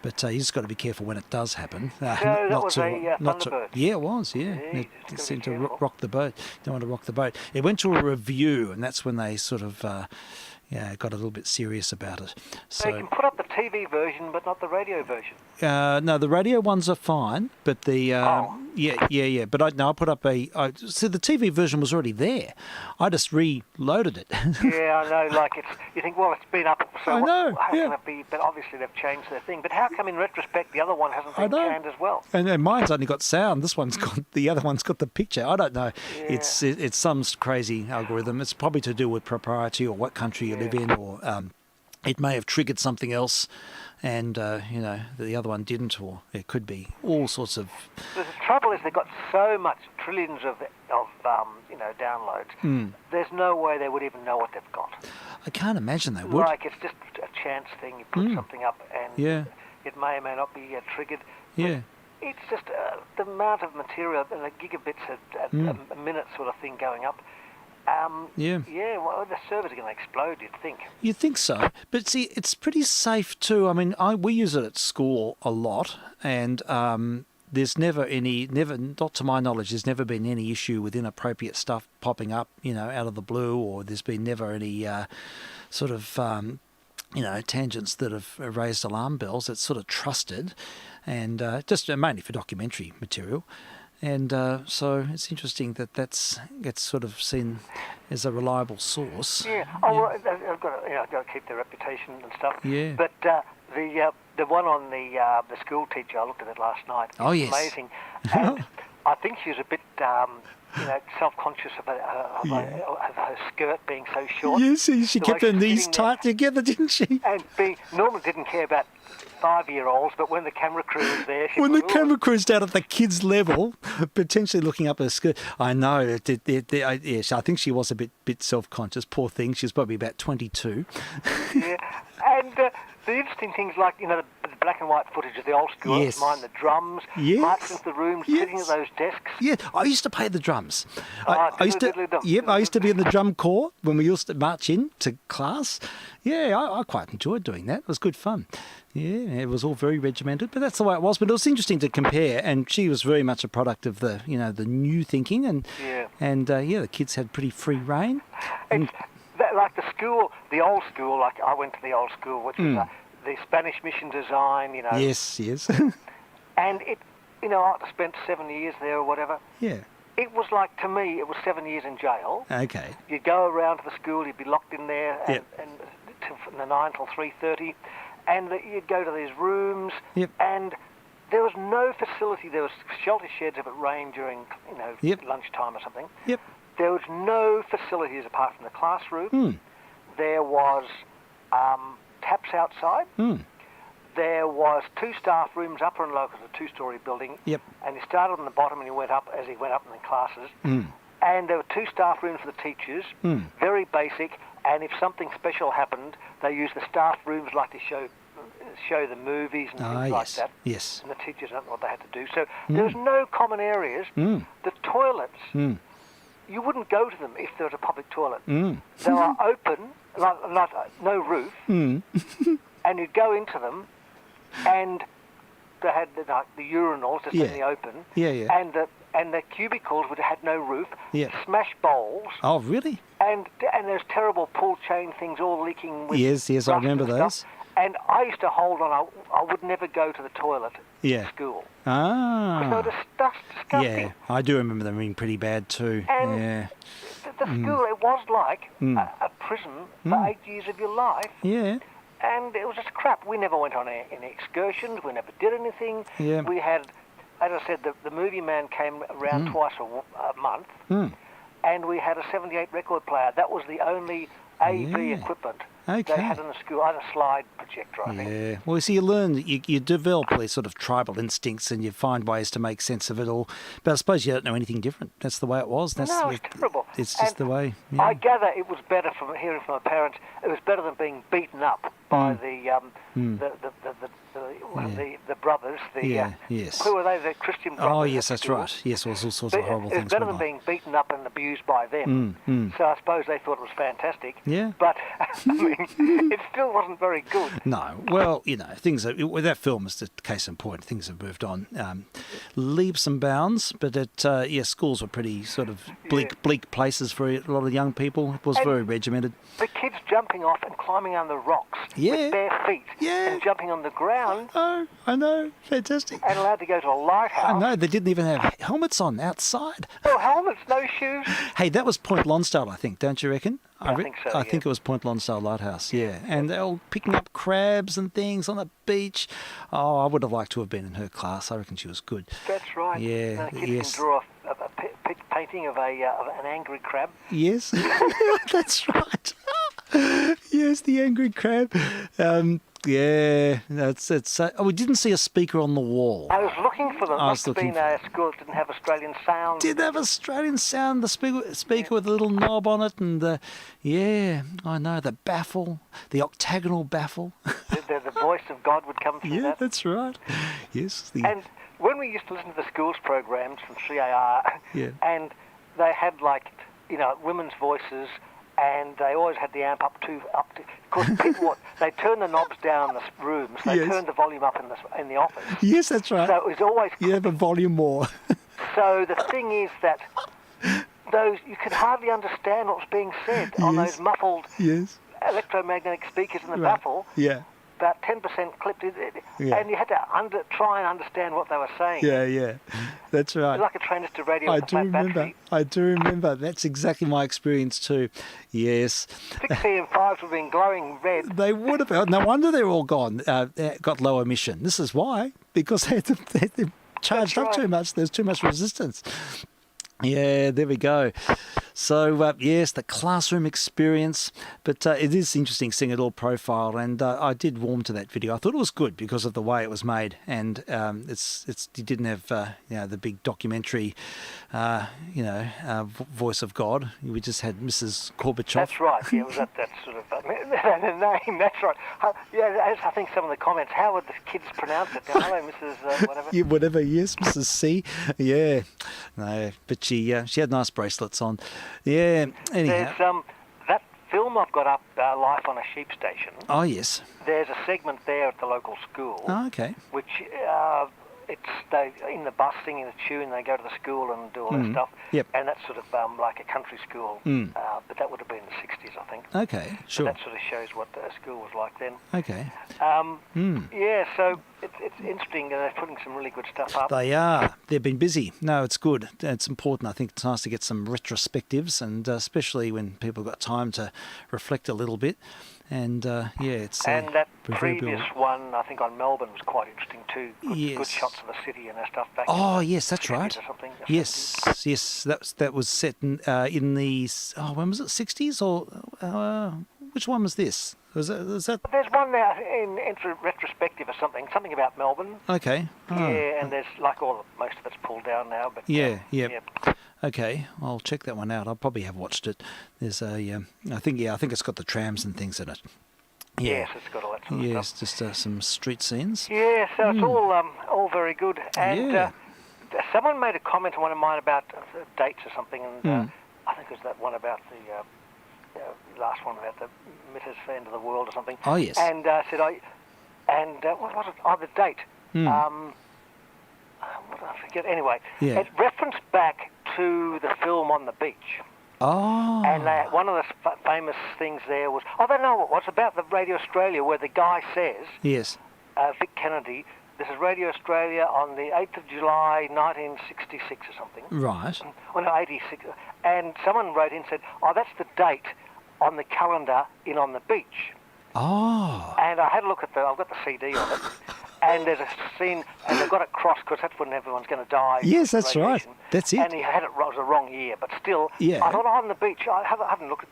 But you just got to be careful when it does happen. That was a Thunderbird. Yeah, it was. Yeah, it seemed to rock the boat. Don't want to rock the boat. It went to a review, and that's when they sort of got a little bit serious about it. So you can put up the TV version, but not the radio version. No, the radio ones are fine, but the yeah. But I put up so the TV version was already there. I just reloaded it. Yeah, I know. Like you think, well, it's been up, so I know. How can it be? But obviously they've changed their thing. But how come in retrospect the other one hasn't been canned as well? And mine's only got sound. This one's got the other one's got the picture. I don't know. Yeah. It's some crazy algorithm. It's probably to do with propriety or what country you live in, or it may have triggered something else, and the other one didn't, or it could be all sorts of. But the trouble is they've got so much, trillions of downloads. There's no way they would even know what they've got. I can't imagine they would. Like it's just a chance thing. You put something up, and it may or may not be triggered. Yeah. It's just the amount of material, the gigabits a minute sort of thing going up. Well, the servers are going to explode, you'd think. You'd think so. But see, it's pretty safe too. I mean, we use it at school a lot, and there's never, not to my knowledge, there's never been any issue with inappropriate stuff popping up, out of the blue, or there's been never any sort of, tangents that have raised alarm bells. It's sort of trusted, and just mainly for documentary material. And so it's interesting that gets sort of seen as a reliable source. Yeah. Well, I've got to keep their reputation and stuff. Yeah. But the one on the school teacher, I looked at it last night. Oh, yes. Amazing. And I think she was a bit self-conscious about her skirt being so short. Yes, she kept her knees tight together, didn't she? And normally didn't care about 5-year-olds, but when the camera crew was there... When the camera crew's down at the kids' level, potentially looking up her skirt, I know. I think she was a bit self-conscious. Poor thing. She was probably about 22. Yeah, and the interesting things like, the black and white footage of the old school. Yes. Mind the drums, Yes. marching into the rooms, sitting at those desks. Yeah, I used to play the drums. Ah, I used to be in the drum corps when we used to march in to class. Yeah, I quite enjoyed doing that. It was good fun. Yeah, it was all very regimented, but that's the way it was. But it was interesting to compare, and she was very much a product of the new thinking, and the kids had pretty free reign. It's like the school, the old school. Like I went to the old school, which was the Spanish mission design. Yes. And it, I spent 7 years there or whatever. Yeah. It was like, to me, it was 7 years in jail. Okay. You'd go around to the school, you'd be locked in there, and from the 9 till 3:30, and you'd go to these rooms, and there was no facility. There was shelter sheds if it rained during, lunchtime or something. Yep. There was no facilities apart from the classroom. There was taps outside. There was 2 staff rooms, upper and lower, because it's a 2-story building. Yep. And he started on the bottom and he went up as he went up in the classes. And there were 2 staff rooms for the teachers, very basic. And if something special happened, they used the staff rooms like to show the movies and things like that. Yes. And the teachers don't know what they had to do. So there was no common areas. The toilets, you wouldn't go to them if there was a public toilet. They were open, like no roof, and you'd go into them, and they had the urinals just in the open, and the cubicles would have had no roof, smash bowls. Oh, really? And there's terrible pull chain things all leaking with Yes, I remember those. And I used to hold on. I would never go to the toilet in school. Ah. Because they were disgusting. Yeah, I do remember them being pretty bad too. And the school, it was like a prison for 8 years of your life. Yeah. And it was just crap. We never went on any excursions. We never did anything. Yeah. We had, as I said, the movie man came around twice a month. And we had a 78 record player. That was the only AV equipment they had in the school. I had a slide projector, I think. Yeah. Well, you see, you learn, you develop these sort of tribal instincts and you find ways to make sense of it all. But I suppose you don't know anything different. That's the way it was. No, it's terrible. It's just the way. Yeah. I gather it was better from hearing from my parents. It was better than being beaten up by the brothers. Yes. Who were they? The Christian brothers. Oh, yes, that's right. Yes, there was all sorts of horrible things. It was better than being beaten up and abused by them. So I suppose they thought it was fantastic. Yeah. But I mean, it still wasn't very good. No. Well, things are, with that film is the case in point. Things have moved on leaps and bounds, but schools were pretty sort of bleak places for a lot of young people. It was very regimented. The kids jumping off and climbing on the rocks with bare feet and jumping on the ground. Oh, I know. Fantastic. And allowed to go to a lighthouse. I know. They didn't even have helmets on outside. Oh, helmets, no shoes. Hey, that was Point Lonsdale, I think, don't you reckon? I think so, I think it was Point Lonsdale Lighthouse, and they're all picking up crabs and things on the beach. Oh, I would have liked to have been in her class. I reckon she was good. That's right. Yeah, and the kids can draw a painting of an angry crab. Yes, that's right. Yes, the angry crab. We didn't see a speaker on the wall. I was looking for them. Must have been a school that didn't have Australian sound. Didn't have Australian sound. The speaker with a little knob on it, and I know, the baffle, the octagonal baffle. The voice of God would come through that. Yeah, that's right. Yes. And when we used to listen to the schools programs from CAR, and they had women's voices. And they always had the amp up to. Of course, people they turned the knobs down in the rooms. They turned the volume up in the office. Yes, that's right. So it was always. You have a volume more. So the thing is that you could hardly understand what was being said on those muffled electromagnetic speakers in the baffle. Yeah. About 10% clipped, and you had to try and understand what they were saying. Yeah, that's right. Like a transistor radio with a flat battery. I do remember. That's exactly my experience too. Yes. 6C and 5s were being glowing red. They would have. No wonder they're all gone. Got low emission. This is why, because they charged up too much. There's too much resistance. Yeah, there we go. So, yes, the classroom experience, but it is interesting seeing it all profiled, and I did warm to that video. I thought it was good because of the way it was made, and it didn't have the big documentary, voice of God. We just had Mrs. Gorbachev. That's right. Yeah, it was that sort of name. That's right. I think some of the comments. How would the kids pronounce it? Hello, Mrs. Whatever. Yeah, whatever. Yes, Mrs. C. Yeah. No, but she had nice bracelets on. Yeah. Anyhow. There's that film I've got up, Life on a Sheep Station. Oh yes. There's a segment there at the local school. Oh, okay. Which they in the bus singing the tune. They go to the school and do all that stuff. Yep. And that's sort of like a country school. But that would have been in the 60s, I think. Okay, sure. So that sort of shows what the school was like then. Okay. Yeah, so it's interesting. They're putting some really good stuff up. They are. They've been busy. No, it's good. It's important. I think it's nice to get some retrospectives, and especially when people got time to reflect a little bit. And it's and that previous one, I think on Melbourne, was quite interesting too. Good shots of the city and that stuff back. Oh yes, that's right. Or something, Yes. That was set in the when was it, 60s or which one was this? Was that? There's one now in retrospective or something about Melbourne. Okay. Yeah, and there's like most of it's pulled down now. But yeah. Okay, I'll check that one out. I'll probably have watched it. There's I think it's got the trams and things in it. Yeah. Yes, it's got all that sort of stuff. Just some street scenes. Yeah, so it's all very good. And someone made a comment on one of mine about dates or something, and I think it was that one about the last one about the Mitters for End of the World or something. Oh yes. And said what was it? Oh, the date. What did I forget? Anyway, it referenced back to the film On the Beach. Oh. And one of the famous things there was, I don't know what it was, about the Radio Australia, where the guy says, yes, Vic Kennedy, this is Radio Australia on the 8th of July, 1966 or something. Right. Well, no, 86. And someone wrote in and said, oh, that's the date on the calendar in On the Beach. Oh. And I had a look at I've got the CD of it. And there's a scene, and they've got it crossed because that's when everyone's going to die. Yes, that's right. That's it. And he had it was the wrong year, but still, yeah. I thought, On the Beach. I haven't looked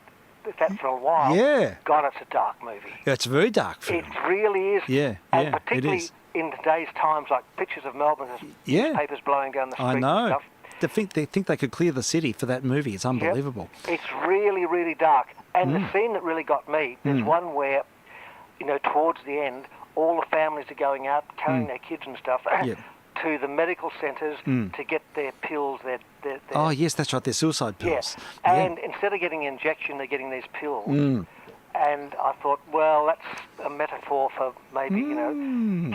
at that for a while. Yeah. God, it's a dark movie. It's a very dark film. It really is. Yeah, and particularly it is. In today's times, like pictures of Melbourne, there's papers blowing down the street. I know. And stuff. They think they could clear the city for that movie. It's unbelievable. Yep. It's really, really dark. And the scene that really got me, there's one where, towards the end, all the families are going out, carrying their kids and stuff, to the medical centres to get their pills. Their oh, yes, that's right, their suicide pills. Yeah. And instead of getting an injection, they're getting these pills. And I thought, well, that's a metaphor for maybe,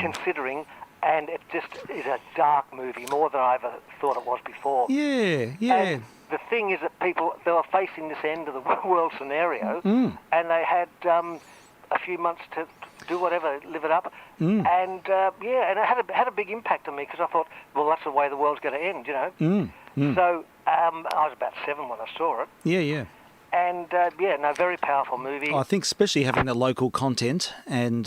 considering. And it just is a dark movie, more than I ever thought it was before. Yeah. And the thing is that they were facing this end of the world scenario, and they had a few months to do whatever, live it up. And and it had a big impact on me because I thought, well, that's the way the world's going to end, So I was about 7 when I saw it. Yeah. And very powerful movie. I think especially having the local content and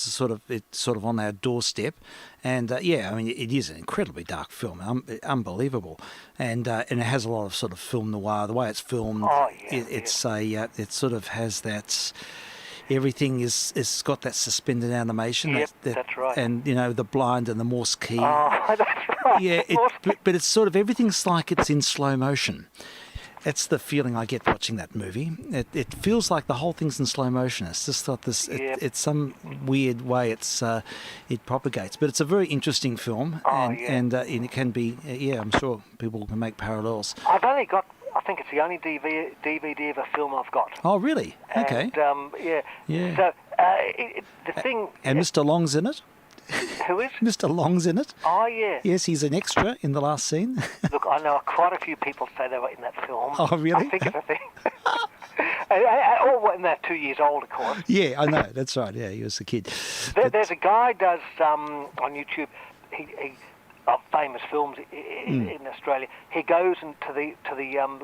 sort of on our doorstep, and I mean it is an incredibly dark film, unbelievable, and it has a lot of sort of film noir. The way it's filmed, it sort of has that. Everything is got that suspended animation. Yep, that's right. And the blind and the Morse key. Oh, that's right. Yeah, but it's sort of everything's like it's in slow motion. That's the feeling I get watching that movie. It feels like the whole thing's in slow motion. It's just got this. It's some weird way it propagates, but it's a very interesting film, and it can be. I'm sure people can make parallels. I've only got. I think it's the only DVD of a film I've got. Oh, really? Okay. And, Yeah. So the thing. And Mr. Long's in it. Who is? Mr. Long's in it. Oh, yeah. Yes, he's an extra in the last scene. Look, I know quite a few people say they were in that film. Oh, really? I think it's a thing. All when they're 2 years old, of course. Yeah, I know. That's right. Yeah, he was a kid. There's a guy does on YouTube. He famous films in Australia. He goes into the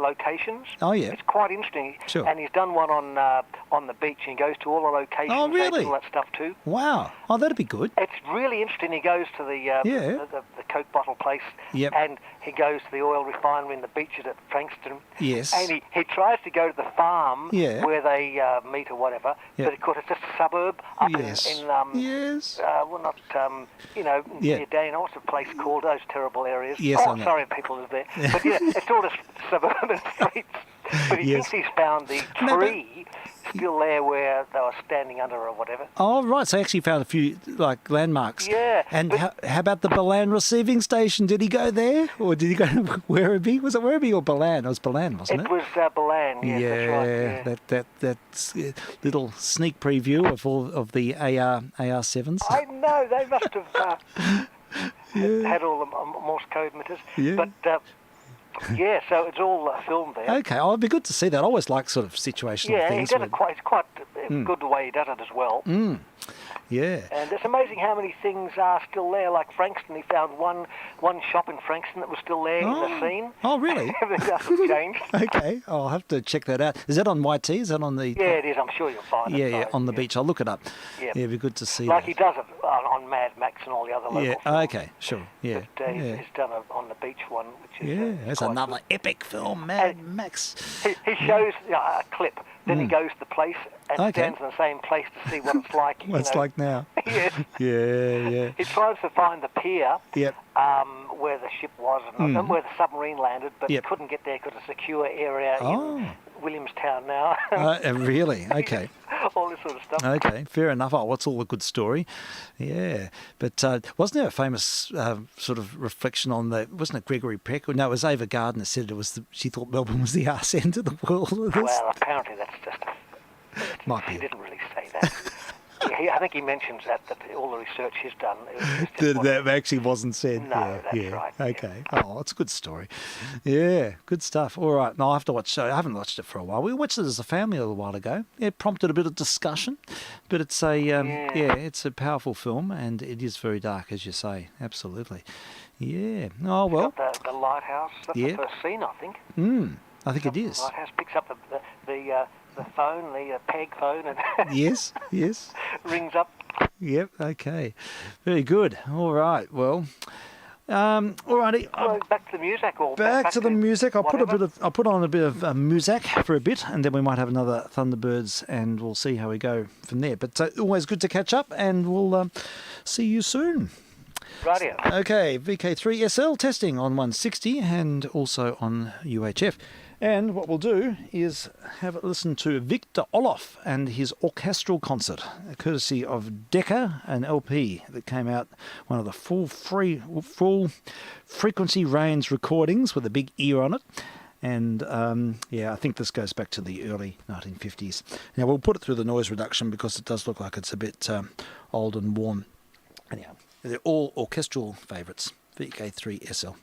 locations. Oh yeah, it's quite interesting. Sure. And he's done one on the beach, and he goes to all the locations. Oh really? And all that stuff too. Wow. Oh, that'd be good. It's really interesting. He goes to the Coke bottle place, Yep. and he goes to the oil refinery and the beaches at Frankston. Yes. And he tries to go to the farm Yeah. where they meet or whatever, Yep. but of course it's just a suburb up Yes. in Yes. well, not Yeah. near Dana. What's the place called? Those terrible areas. Yes, I know. Sorry, people live there. But yeah, it's all just suburban streets. But he Yes. thinks he's found the No, but- tree still there where they were standing under or whatever. Oh, right. So he actually found a few, like, landmarks. Yeah, And but- how about the Balan receiving station? Did he go there? Or did he go to Werribee? Was it Werribee or Balan? It was Balan, wasn't it? It was Balan, yes, that's right. Yeah. That's little sneak preview of all of the AR7s. I know, they must have had all the Morse code emitters. Yeah. But, yeah, so it's all filmed there. Okay, oh, it'd be good to see that. I always like sort of situational Yeah, things. he does it it's quite good the way he does it as well. Yeah. And it's amazing how many things are still there. Like Frankston, he found one shop in Frankston that was still there in the scene. Oh, really? Everything else has changed. Okay, I'll have to check that out. Is that on YT? Is that on the... Yeah, it is. I'm sure you'll find it. Yeah, on the beach. I'll look it up. Yeah. It'd be good to see Like that. he does it on Mad Max and all the other local Yeah, films. okay, sure. Yeah. But he's done it on the beach one, which is... Yeah, that's quite another good. epic film, Mad Max. He shows a clip, then he goes to the place and Okay. stands in the same place to see what it's like. What it's like now. Yes. Yeah. He tries to find the pier Yep. where the ship was and where the submarine landed, but Yep. he couldn't get there because it's a secure area Oh. in Williamstown now. Really? Okay. All this sort of stuff. Okay, fair enough. Oh, what's all the good story? Yeah. But wasn't there a famous sort of reflection on wasn't it Gregory Peck? No, it was Ava Gardner said she thought Melbourne was the arse end of the world. Well, apparently that's just... Might He be. didn't really say that. I think he mentions that all the research he's done... That actually wasn't said. No, that's right, yeah. Okay. Oh, it's a good story. Yeah, good stuff. All right. Now I have to watch. I haven't watched it for a while. We watched it as a family a little while ago. It prompted a bit of discussion, but it's it's a powerful film and it is very dark, as you say. Absolutely. Yeah. Oh well. Got the lighthouse. That's Yeah. the first scene, I think. I think it is. The lighthouse picks up the phone, the peg phone, and Yes. rings up. Yep. Okay. Very good. All right. Well. All righty. Well, back to the music, or Back to the music. I'll whatever. put on a bit of music for a bit, and then we might have another Thunderbirds, and we'll see how we go from there. But always good to catch up, and we'll see you soon. Radio. Okay, vk3sl testing on 160 and also on UHF. And what we'll do is have a listen to Victor Olof and his orchestral concert, courtesy of Decca, an LP that came out, one of the full frequency range recordings with a big ear on it. And I think this goes back to the early 1950s. Now we'll put it through the noise reduction because it does look like it's a bit old and worn. Anyhow, they're all orchestral favourites. VK3SL.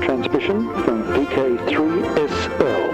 transmission from vk3sl.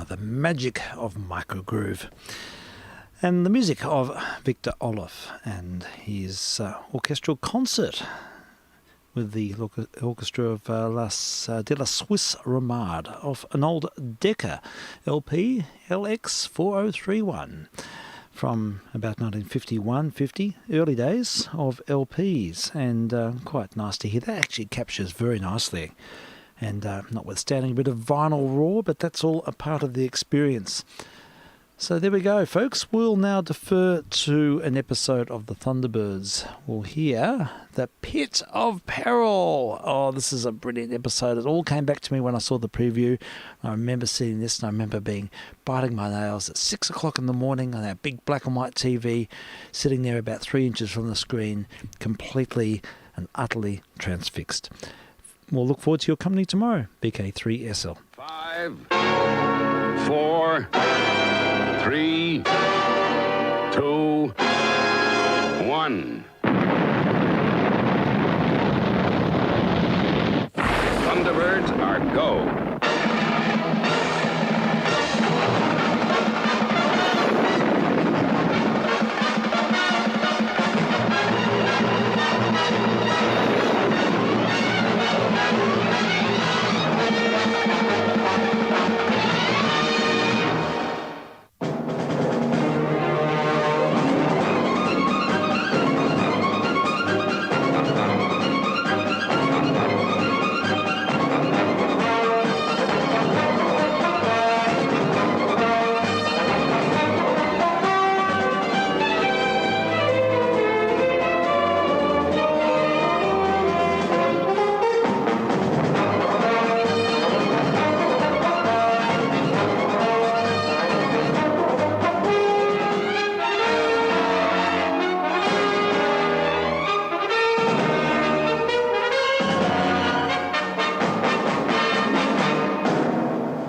the magic of microgroove. And the music of Victor Olaf and his orchestral concert with the orchestra of de la Suisse Romade of an old Decca LP LX4031 from about 1951-50, early days of LPs, and quite nice to hear. That actually captures very nicely, and notwithstanding a bit of vinyl raw, but that's all a part of the experience. So there we go, folks. We'll now defer to an episode of the Thunderbirds. We'll hear The Pit of Peril. Oh, this is a brilliant episode. It all came back to me when I saw the preview. I remember seeing this, and I remember biting my nails at 6 o'clock in the morning on our big black and white TV, sitting there about 3 inches from the screen, completely and utterly transfixed. We'll look forward to your company tomorrow. vk3sl. 5, 4... 3, 2, 1. Thunderbirds are go.